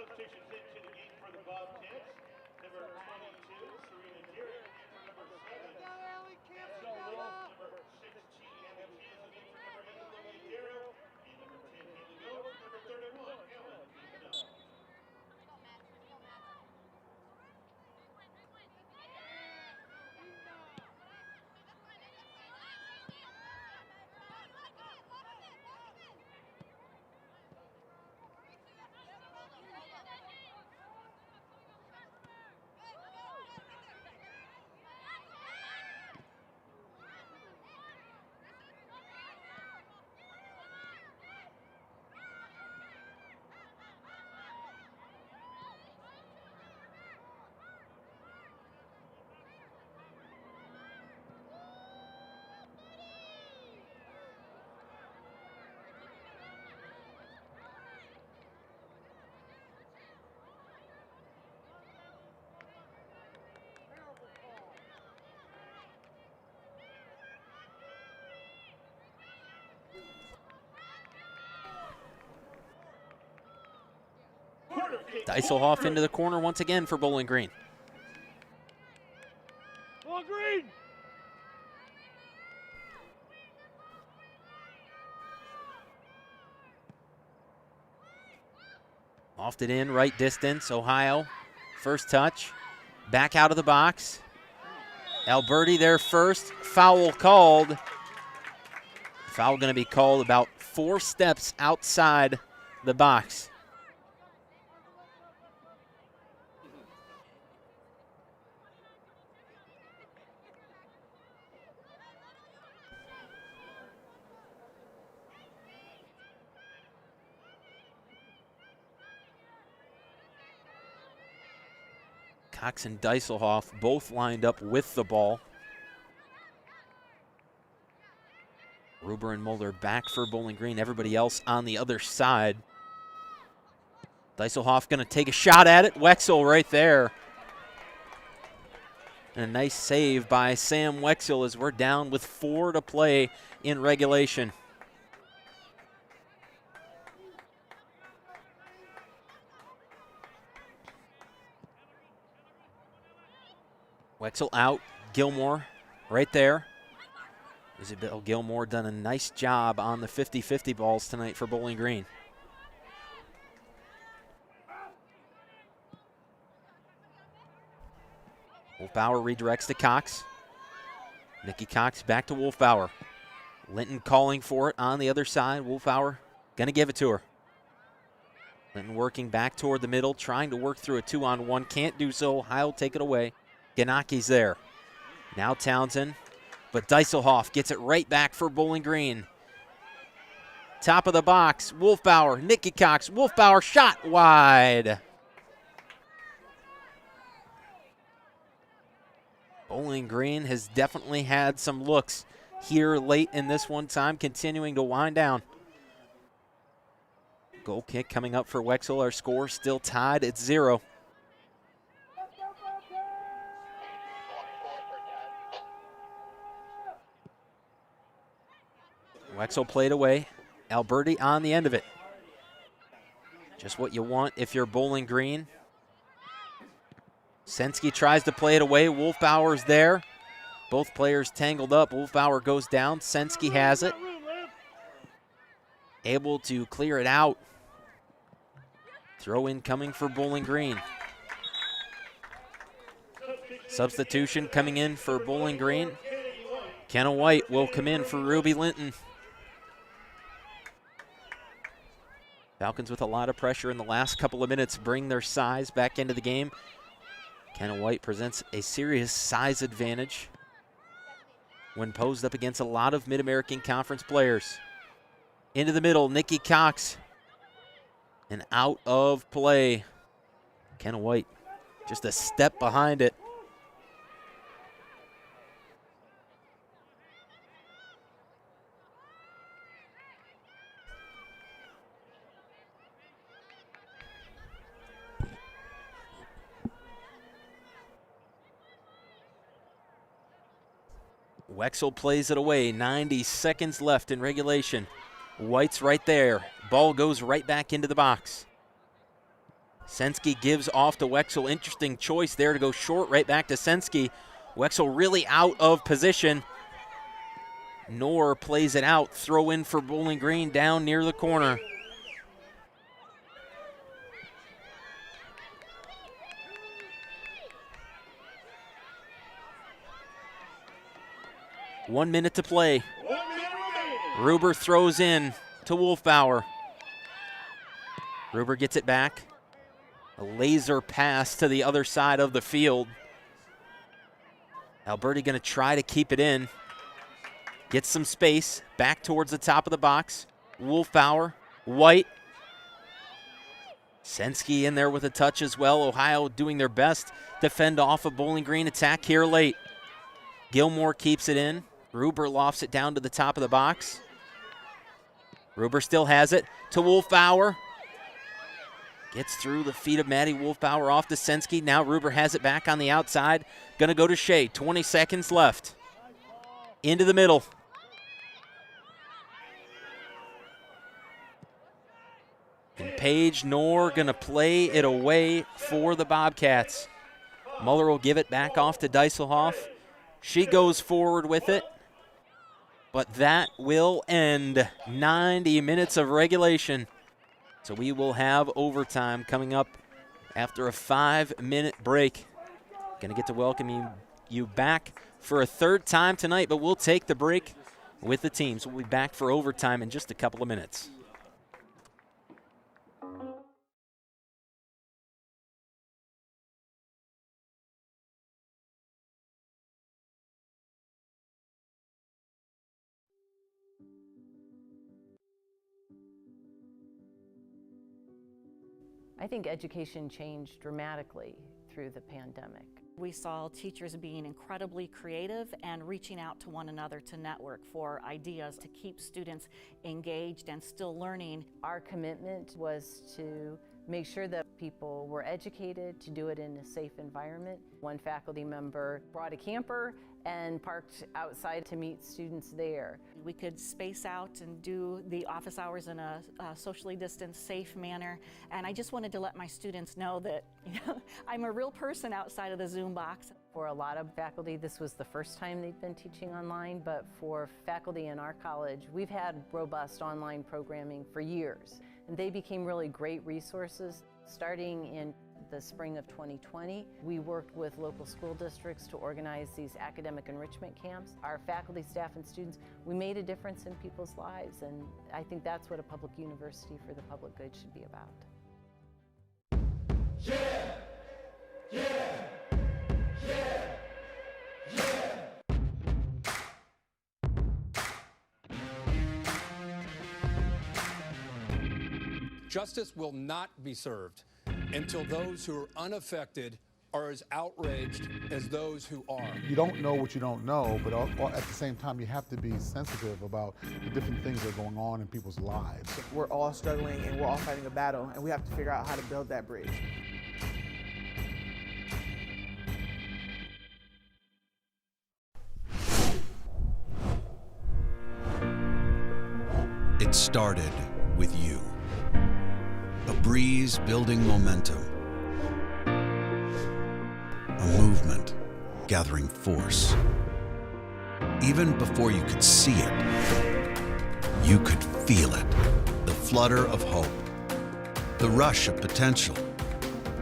Substitutions into the game for the Bobcats. Number 22, Serena Derrick. Number 7, Cassie Wolf. Number 16, Abby Keys. Number 8, Lily Darrow. And number 10, Haley Gold. Number 31, Ellen Pimentel. Deiselhoff into the corner once again for Bowling Green. Bowling Green! Lofted in, right distance, Ohio. First touch, back out of the box. Alberti there first. Foul called. Foul going to be called about 4 steps outside the box. Cox and Dieselhoff both lined up with the ball. Ruber and Mulder back for Bowling Green. Everybody else on the other side. Dieselhoff going to take a shot at it. Wexel right there. And a nice save by Sam Wexel as we're down with 4 to play in regulation. Wexel out. Gilmore right there. Isabel Gilmore done a nice job on the 50-50 balls tonight for Bowling Green. Wolfbauer redirects to Cox. Nikki Cox back to Wolfbauer. Linton calling for it on the other side. Wolfbauer gonna give it to her. Linton working back toward the middle, trying to work through a 2-on-1. Can't do so. Ohio will take it away. Ganaki's there. Now Townsend, but Dieselhoff gets it right back for Bowling Green. Top of the box, Wolfbauer, Nikki Cox, Wolfbauer shot wide. Bowling Green has definitely had some looks here late in this one, time continuing to wind down. Goal kick coming up for Wexel. Our score still tied at 0. Wexel played away. Alberti on the end of it. Just what you want if you're Bowling Green. Sensky tries to play it away. Wolfbauer's there. Both players tangled up. Wolfbauer goes down. Sensky has it. Able to clear it out. Throw in coming for Bowling Green. Substitution coming in for Bowling Green. Kenna White will come in for Ruby Linton. Falcons with a lot of pressure in the last couple of minutes bring their size back into the game. Kenna White presents a serious size advantage when posed up against a lot of Mid-American Conference players. Into the middle, Nikki Cox. And out of play. Kenna White just a step behind it. Wexel plays it away. 90 seconds left in regulation. White's right there. Ball goes right back into the box. Sensky gives off to Wexel. Interesting choice there to go short right back to Sensky. Wexel really out of position. Knorr plays it out. Throw in for Bowling Green down near the corner. One minute to play. Ruber throws in to Wolfbauer. Ruber gets it back. A laser pass to the other side of the field. Alberti going to try to keep it in. Gets some space. Back towards the top of the box. Wolfbauer. White. Sensky in there with a touch as well. Ohio doing their best to fend off a Bowling Green attack here late. Gilmore keeps it in. Ruber lofts it down to the top of the box. Ruber still has it to Wolfbauer. Gets through the feet of Maddie Wolfbauer off to Sensky. Now Ruber has it back on the outside. Gonna go to Shea. 20 seconds left. Into the middle. And Paige Knorr gonna play it away for the Bobcats. Muller will give it back off to Dieselhoff. She goes forward with it. But that will end 90 minutes of regulation. So we will have overtime coming up after a 5-minute break. Going to get to welcome you back for a third time tonight, but we'll take the break with the teams. We'll be back for overtime in just a couple of minutes. I think education changed dramatically through the pandemic. We saw teachers being incredibly creative and reaching out to one another to network for ideas to keep students engaged and still learning. Our commitment was to make sure that people were educated, to do it in a safe environment. One faculty member brought a camper and parked outside to meet students there. We could space out and do the office hours in a socially distanced, safe manner. And I just wanted to let my students know that I'm a real person outside of the Zoom box. For a lot of faculty, this was the first time they've been teaching online, but for faculty in our college, we've had robust online programming for years. And they became really great resources. Starting in the spring of 2020, we worked with local school districts to organize these academic enrichment camps. Our faculty, staff, and students, we made a difference in people's lives, and I think that's what a public university for the public good should be about. Yeah! Yeah! Yeah! Yeah! Justice will not be served until those who are unaffected are as outraged as those who are. You don't know what you don't know, but at the same time, you have to be sensitive about the different things that are going on in people's lives. We're all struggling and we're all fighting a battle, and we have to figure out how to build that bridge. It started with you. A breeze building momentum. A movement gathering force. Even before you could see it, you could feel it. The flutter of hope. The rush of potential.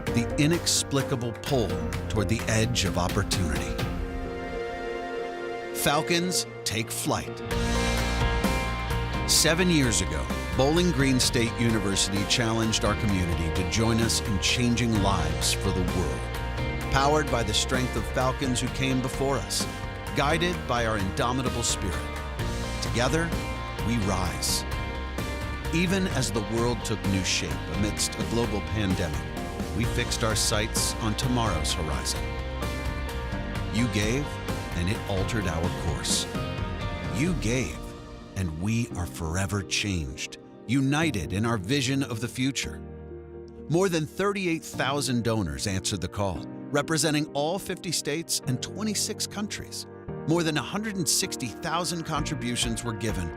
The inexplicable pull toward the edge of opportunity. Falcons take flight. 7 years ago, Bowling Green State University challenged our community to join us in changing lives for the world. Powered by the strength of Falcons who came before us, guided by our indomitable spirit. Together, we rise. Even as the world took new shape amidst a global pandemic, we fixed our sights on tomorrow's horizon. You gave, and it altered our course. You gave, and we are forever changed, united in our vision of the future. More than 38,000 donors answered the call, representing all 50 states and 26 countries. More than 160,000 contributions were given,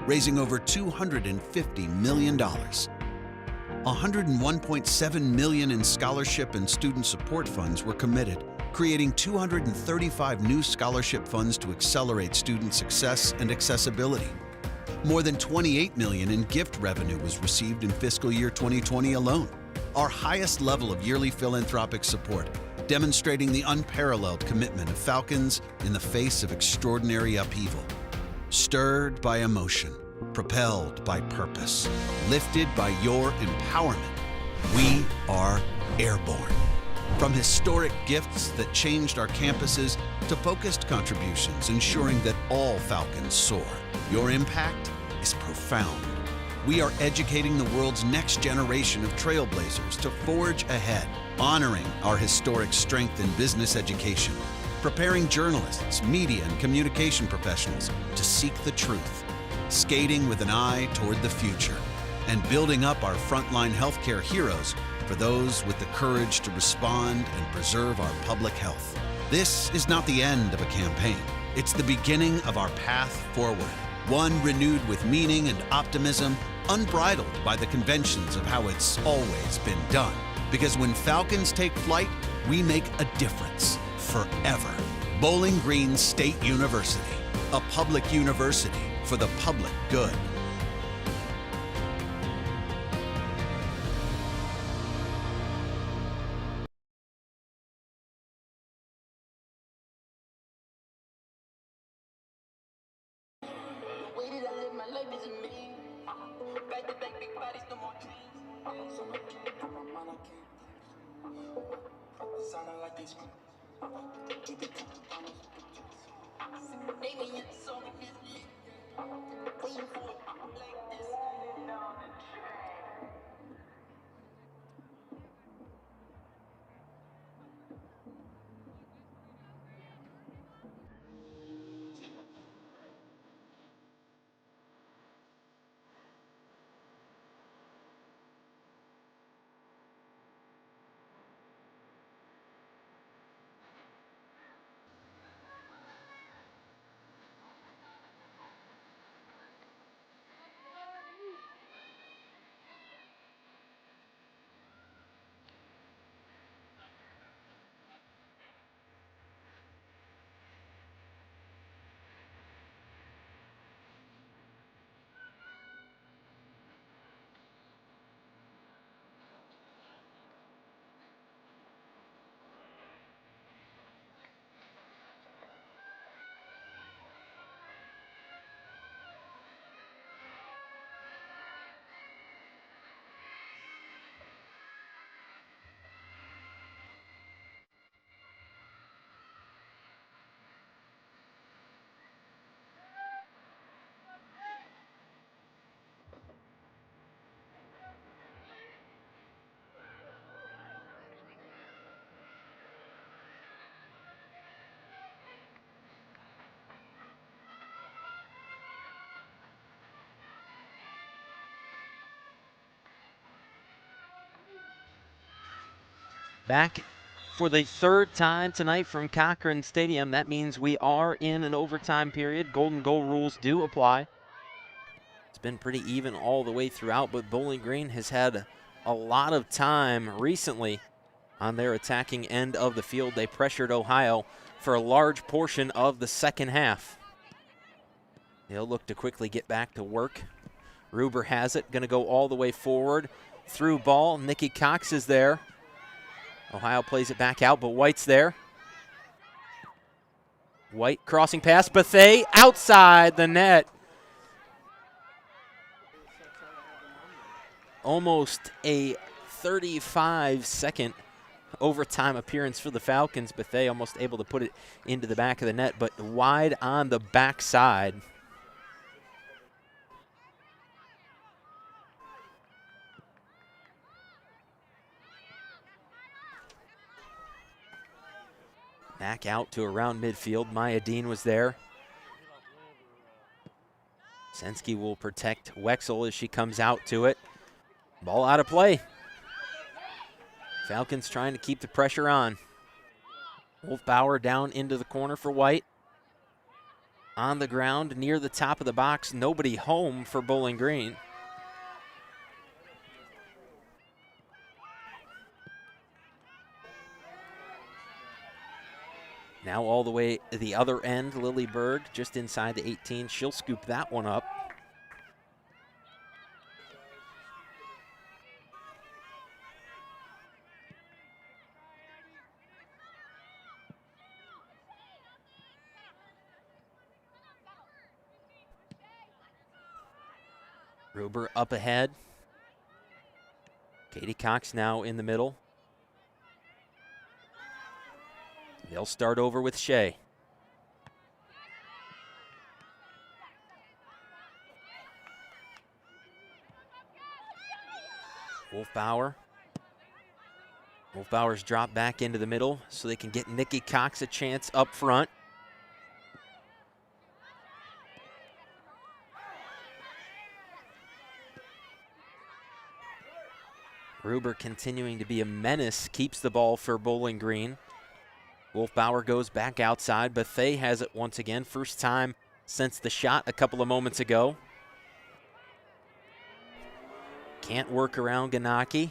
raising over $250 million. $101.7 million in scholarship and student support funds were committed, creating 235 new scholarship funds to accelerate student success and accessibility. More than $28 million in gift revenue was received in fiscal year 2020 alone, our highest level of yearly philanthropic support, demonstrating the unparalleled commitment of Falcons in the face of extraordinary upheaval. Stirred by emotion, propelled by purpose, lifted by your empowerment, we are airborne. From historic gifts that changed our campuses to focused contributions ensuring that all Falcons soar, your impact is profound. We are educating the world's next generation of trailblazers to forge ahead, honoring our historic strength in business education, preparing journalists, media, and communication professionals to seek the truth, skating with an eye toward the future, and building up our frontline healthcare heroes for those with the courage to respond and preserve our public health. This is not the end of a campaign. It's the beginning of our path forward, one renewed with meaning and optimism, unbridled by the conventions of how it's always been done. Because when Falcons take flight, we make a difference forever. Bowling Green State University, a public university for the public good. Back for the third time tonight from Cochrane Stadium. That means we are in an overtime period. Golden goal rules do apply. It's been pretty even all the way throughout, but Bowling Green has had a lot of time recently on their attacking end of the field. They pressured Ohio for a large portion of the second half. They'll look to quickly get back to work. Ruber has it, going to go all the way forward. Through ball, Nikki Cox is there. Ohio plays it back out, but White's there. White crossing pass, Bethay outside the net. Almost a 35-second overtime appearance for the Falcons. Bethay almost able to put it into the back of the net, but wide on the backside. Back out to around midfield. Maya Dean was there. Sensky will protect Wexel as she comes out to it. Ball out of play. Falcons trying to keep the pressure on. Wolfbauer down into the corner for White. On the ground near the top of the box. Nobody home for Bowling Green. Now all the way to the other end, Lily Berg just inside the 18. She'll scoop that one up. Ruber up ahead. Katie Cox now in the middle. They'll start over with Shea. Wolfbauer. Wolfbauer's dropped back into the middle so they can get Nikki Cox a chance up front. Ruber continuing to be a menace, keeps the ball for Bowling Green. Wolfbauer goes back outside. Bethay has it once again. First time since the shot a couple of moments ago. Can't work around Ganaki.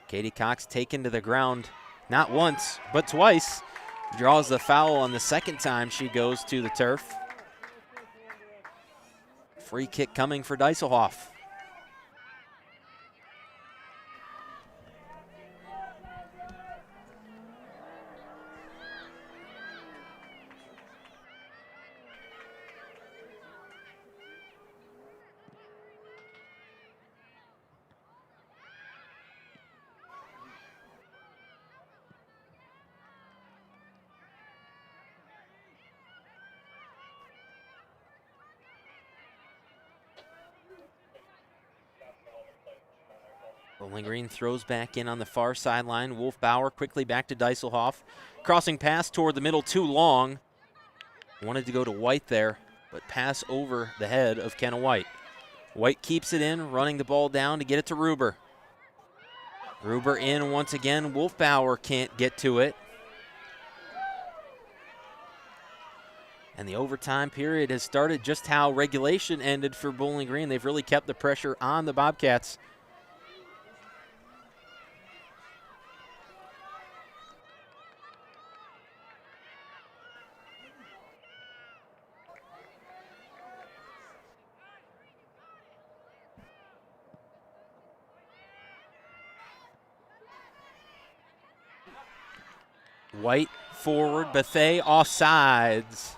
Katie Cox taken to the ground, not once, but twice. Draws the foul on the second time she goes to the turf. Free kick coming for Dieselhoff. Bowling Green throws back in on the far sideline. Wolfbauer quickly back to Deiselhoff. Crossing pass toward the middle, too long. Wanted to go to White there, but pass over the head of Kenna White. White keeps it in, running the ball down to get it to Ruber. Ruber in once again. Wolfbauer can't get to it. And the overtime period has started just how regulation ended for Bowling Green. They've really kept the pressure on the Bobcats. White forward, Bethea offsides.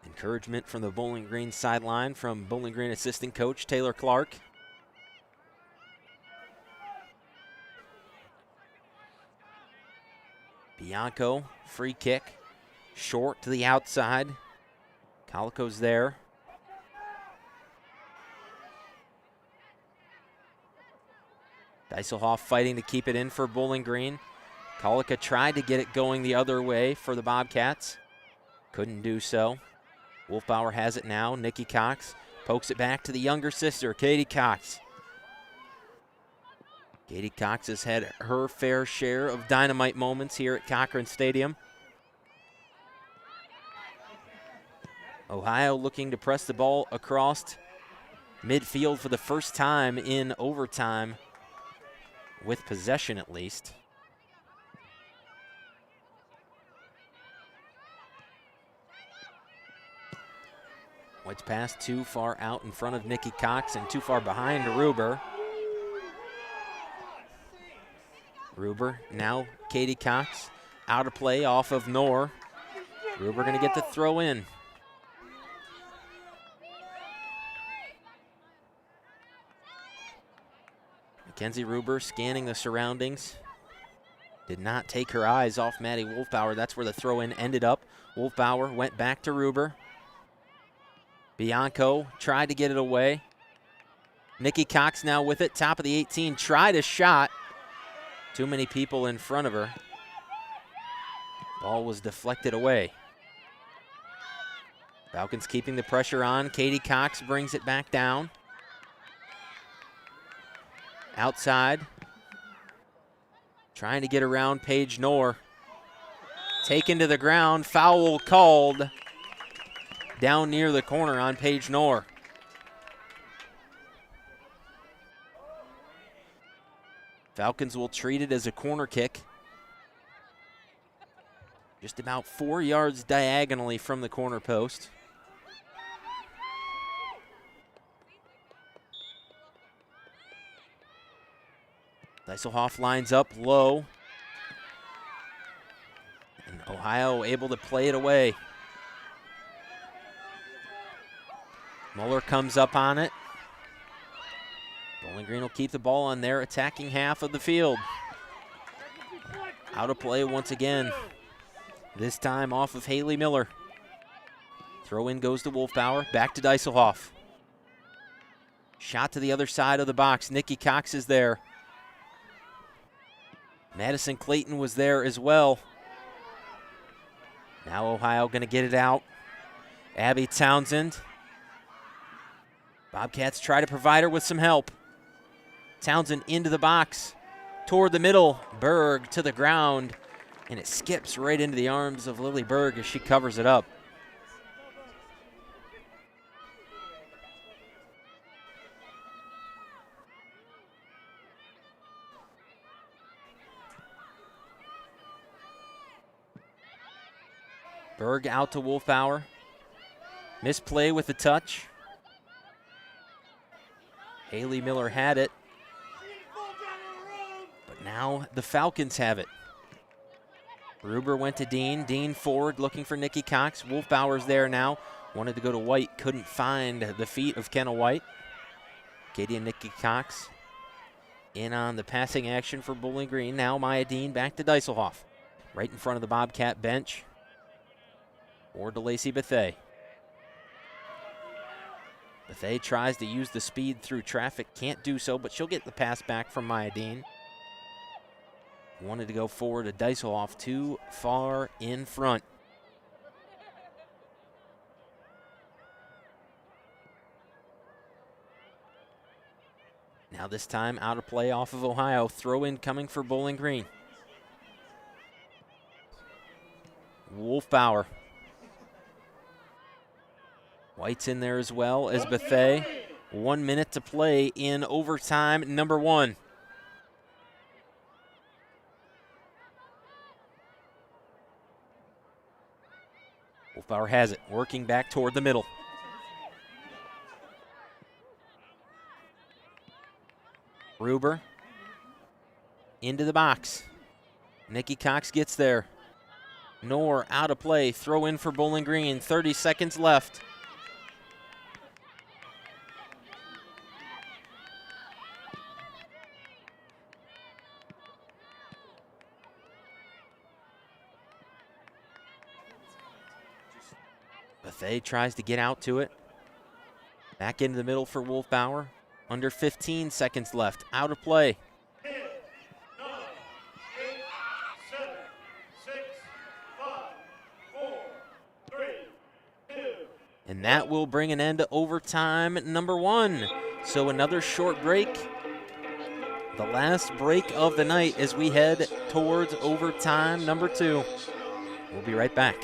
Encouragement from the Bowling Green sideline from Bowling Green assistant coach Taylor Clark. Bianco, free kick, short to the outside. Calico's there. Deiselhoff fighting to keep it in for Bowling Green. Calico tried to get it going the other way for the Bobcats. Couldn't do so. Wolfbauer has it now. Nikki Cox pokes it back to the younger sister, Katie Cox. Katie Cox has had her fair share of dynamite moments here at Cochrane Stadium. Ohio looking to press the ball across midfield for the first time in overtime, with possession at least. White's pass too far out in front of Nikki Cox and too far behind Ruber. Ruber, now Katie Cox, out of play off of Knorr. Ruber gonna get the throw in. Mackenzie Ruber scanning the surroundings. Did not take her eyes off Maddie Wolfbauer. That's where the throw-in ended up. Wolfbauer went back to Ruber. Bianco tried to get it away. Nikki Cox now with it, top of the 18, tried a shot. Too many people in front of her. Ball was deflected away. Falcons keeping the pressure on. Katie Cox brings it back down. Outside. Trying to get around Paige Knorr. Taken to the ground, foul called down near the corner on Paige Knorr. Falcons will treat it as a corner kick. Just about 4 yards diagonally from the corner post. Deiselhoff lines up low. And Ohio able to play it away. Muller comes up on it. Bowling Green will keep the ball on their attacking half of the field. Out of play once again. This time off of Haley Miller. Throw in goes to Wolfbauer. Back to Deiselhoff. Shot to the other side of the box. Nikki Cox is there. Madison Clayton was there as well. Now Ohio going to get it out. Abby Townsend. Bobcats try to provide her with some help. Townsend into the box. Toward the middle. Berg to the ground. And it skips right into the arms of Lily Berg as she covers it up. Berg out to Wolfbauer. Misplay with the touch. Haley Miller had it. But now the Falcons have it. Ruber went to Dean. Dean forward looking for Nikki Cox. Wolfbauer's there now. Wanted to go to White. Couldn't find the feet of Kenna White. Katie and Nikki Cox in on the passing action for Bowling Green. Now Maya Dean back to Deiselhoff. Right in front of the Bobcat bench. or DeLacy Bethea. Bethea tries to use the speed through traffic, can't do so, but she'll get the pass back from Mayadeen. Wanted to go forward to Deiselhoff, too far in front. Now this time out of play off of Ohio. Throw in coming for Bowling Green. Wolfbauer. White's in there as well as Bethea. 1 minute to play in overtime number 1. Wolfbauer has it, working back toward the middle. Ruber into the box. Nikki Cox gets there. Knorr out of play, throw in for Bowling Green, 30 seconds left. Bethea tries to get out to it. Back into the middle for Wolfbauer. Under 15 seconds left, out of play. 10, 9, 8, 7, 6, 5, 4, 3, 2. And that will bring an end to overtime number 1. So another short break. The last break of the night as we head towards overtime number 2. We'll be right back.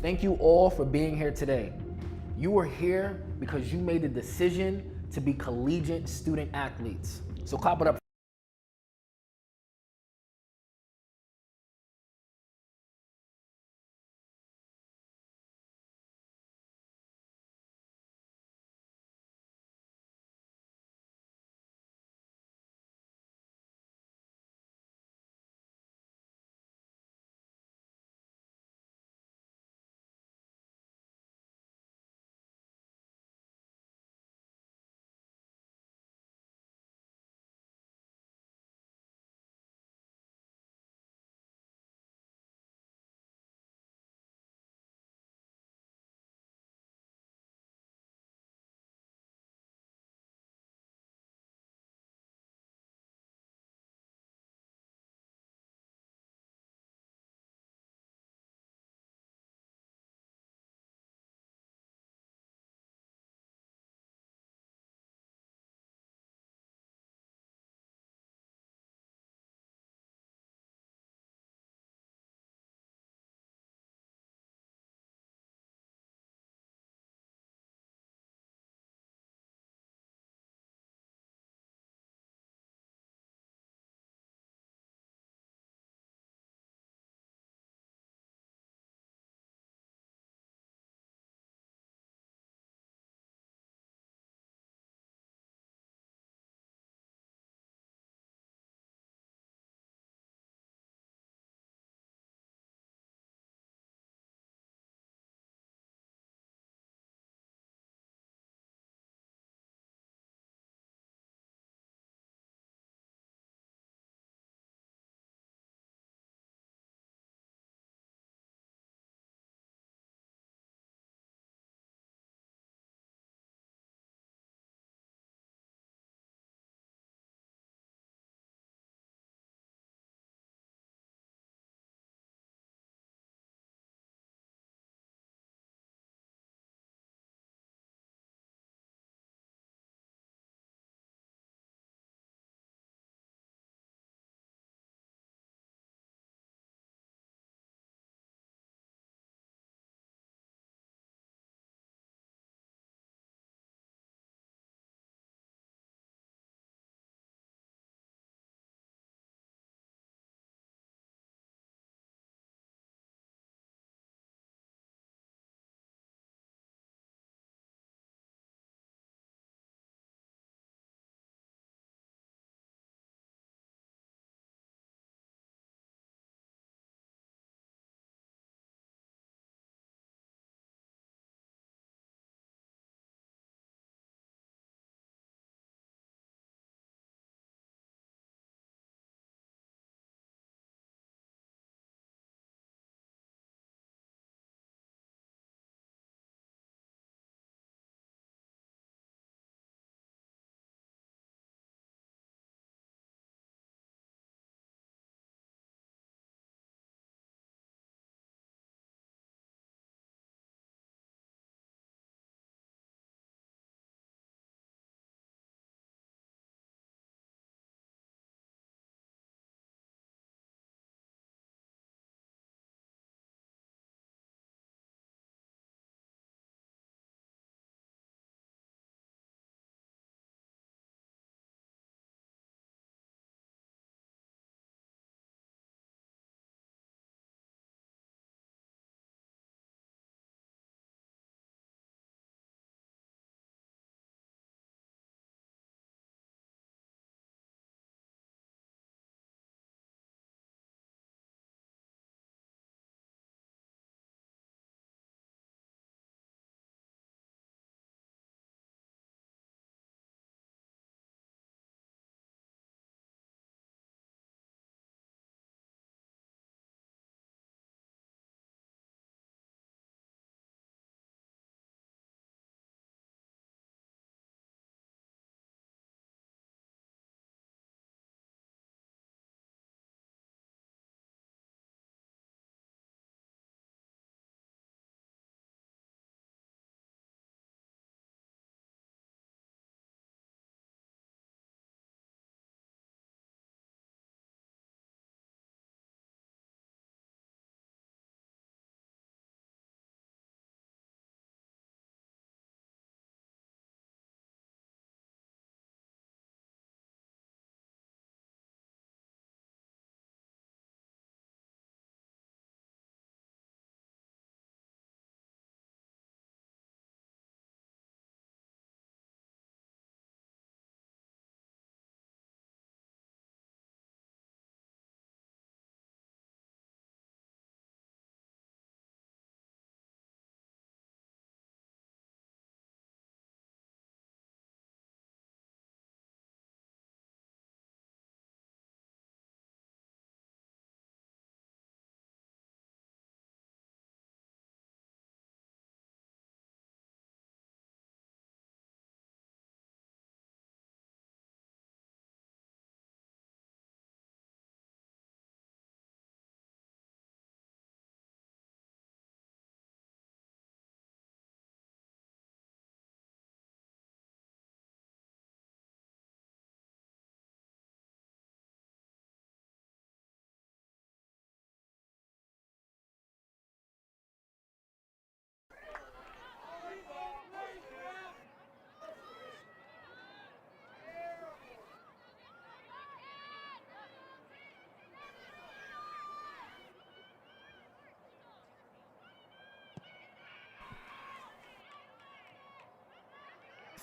Thank you all for being here today. You are here because you made the decision to be collegiate student athletes. So clap it up.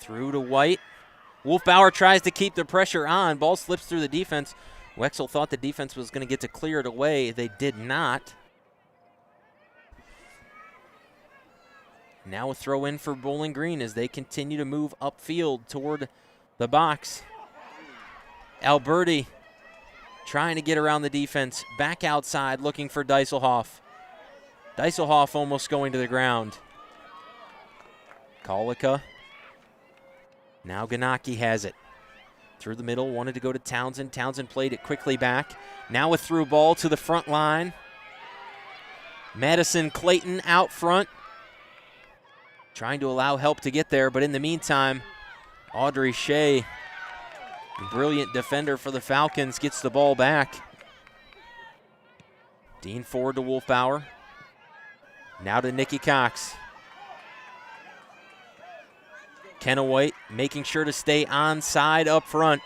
Through to White. Wolfbauer tries to keep the pressure on. Ball slips through the defense. Wexel thought the defense was going to get to clear it away. They did not. Now a throw in for Bowling Green as they continue to move upfield toward the box. Alberti trying to get around the defense. Back outside looking for Deiselhoff. Deiselhoff almost going to the ground. Kolika. Now Ganaki has it. Through the middle, wanted to go to Townsend. Townsend played it quickly back. Now a through ball to the front line. Madison Clayton out front. Trying to allow help to get there, but in the meantime, Audrey Shea, brilliant defender for the Falcons, gets the ball back. Dean forward to Wolfbauer. Now to Nikki Cox. Kenna White making sure to stay onside up front.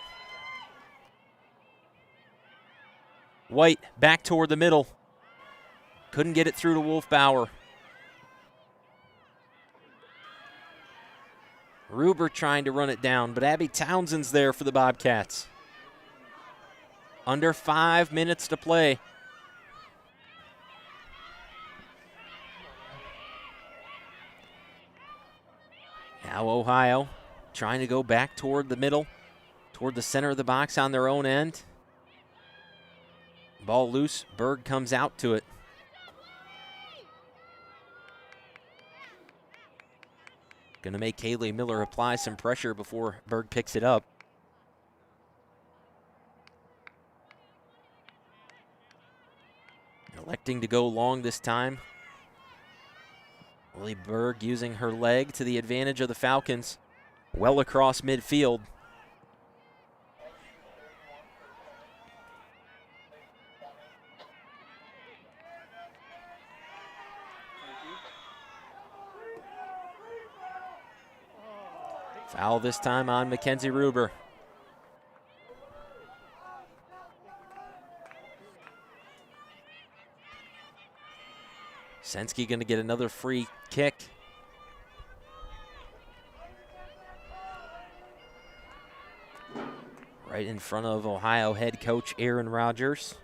White back toward the middle. Couldn't get it through to Wolfbauer. Ruber trying to run it down, but Abby Townsend's there for the Bobcats. Under 5 minutes to play. Now Ohio trying to go back toward the middle, toward the center of the box on their own end. Ball loose, Berg comes out to it. Going to make Kaylee Miller apply some pressure before Berg picks it up. Electing to go long this time. Lily Berg using her leg to the advantage of the Falcons. Well across midfield. Foul this time on Mackenzie Ruber. Sensky going to get another free kick. Right in front of Ohio head coach Aaron Rodgers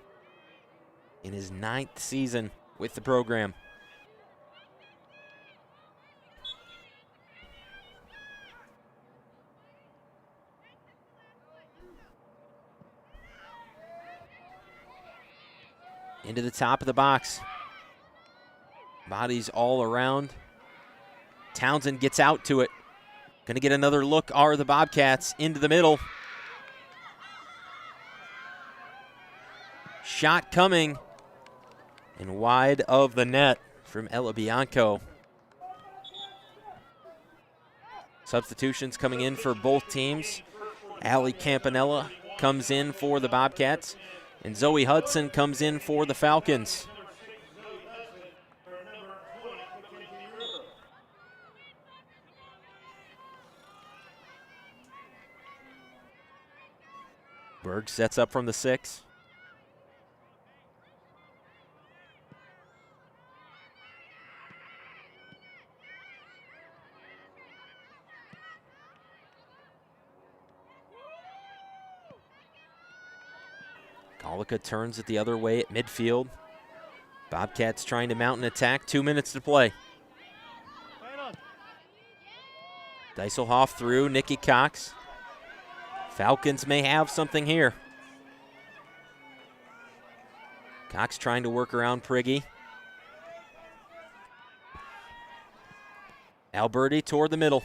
in his 9th season with the program. Into the top of the box. Bodies all around. Townsend gets out to it. Going to get another look are the Bobcats into the middle. Shot coming and wide of the net from Ella Bianco. Substitutions coming in for both teams. Allie Campanella comes in for the Bobcats, and Zoe Hudson comes in for the Falcons. Berg sets up from the 6. Kolika turns it the other way at midfield. Bobcats trying to mount an attack. 2 minutes to play. Deiselhoff through. Nikki Cox. Falcons may have something here. Cox trying to work around Prigge. Alberti toward the middle.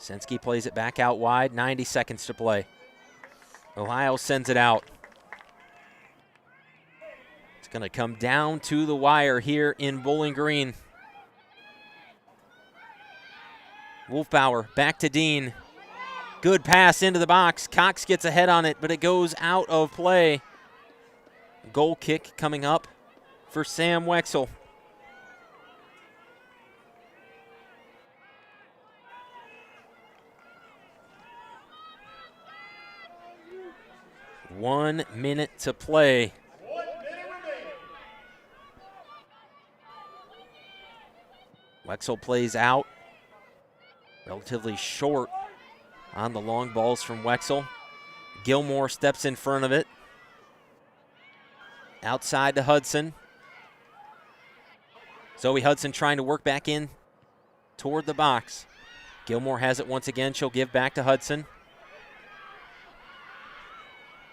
Sensky plays it back out wide. 90 seconds to play. Ohio sends it out. It's going to come down to the wire here in Bowling Green. Wolfbauer back to Dean. Good pass into the box. Cox gets a head on it, but it goes out of play. Goal kick coming up for Sam Wexel. One minute to play. Wexel plays out. Relatively short on the long balls from Wexel. Gilmore steps in front of it. Outside to Hudson. Zoe Hudson trying to work back in toward the box. Gilmore has it once again. She'll give back to Hudson.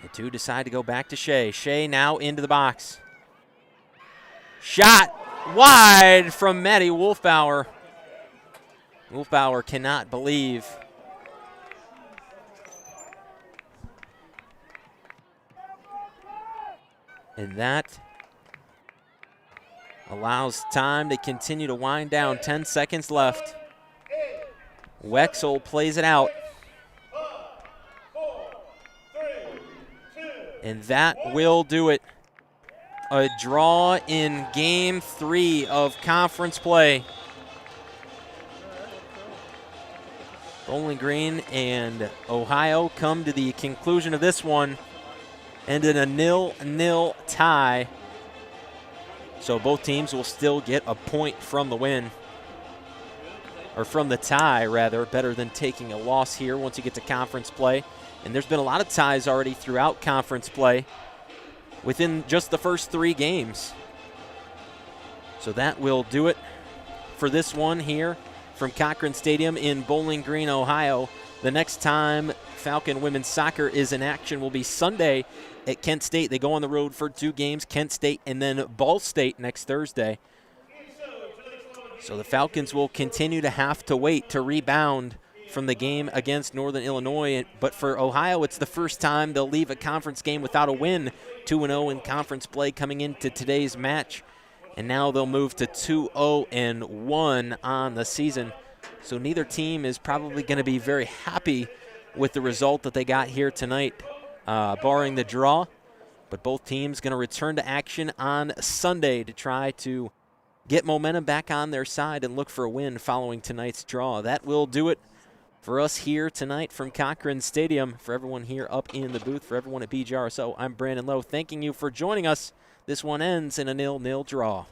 The two decide to go back to Shea. Shea now into the box. Shot wide from Maddie Wolfbauer. Wolfbauer cannot believe and that allows time to continue to wind down. 10 seconds left. Wexel plays it out. And that will do it. A draw in Game 3 of conference play. Bowling Green and Ohio come to the conclusion of this one, ended a 0-0 tie. So both teams will still get a point from the win, or from the tie, rather. Better than taking a loss here once you get to conference play. And there's been a lot of ties already throughout conference play within just the first 3 games. So that will do it for this one here from Cochrane Stadium in Bowling Green, Ohio. The next time Falcon women's soccer is in action will be Sunday at Kent State. They go on the road for 2 games, Kent State and then Ball State next Thursday. So the Falcons will continue to have to wait to rebound from the game against Northern Illinois. But for Ohio, it's the first time they'll leave a conference game without a win. 2-0 in conference play coming into today's match. And now they'll move to 2-0-1 on the season. So neither team is probably going to be very happy with the result that they got here tonight, barring the draw. But both teams going to return to action on Sunday to try to get momentum back on their side and look for a win following tonight's draw. That will do it for us here tonight from Cochrane Stadium. For everyone here up in the booth, for everyone at BGRSO, I'm Brandon Lowe, thanking you for joining us. This one ends in a 0-0 draw.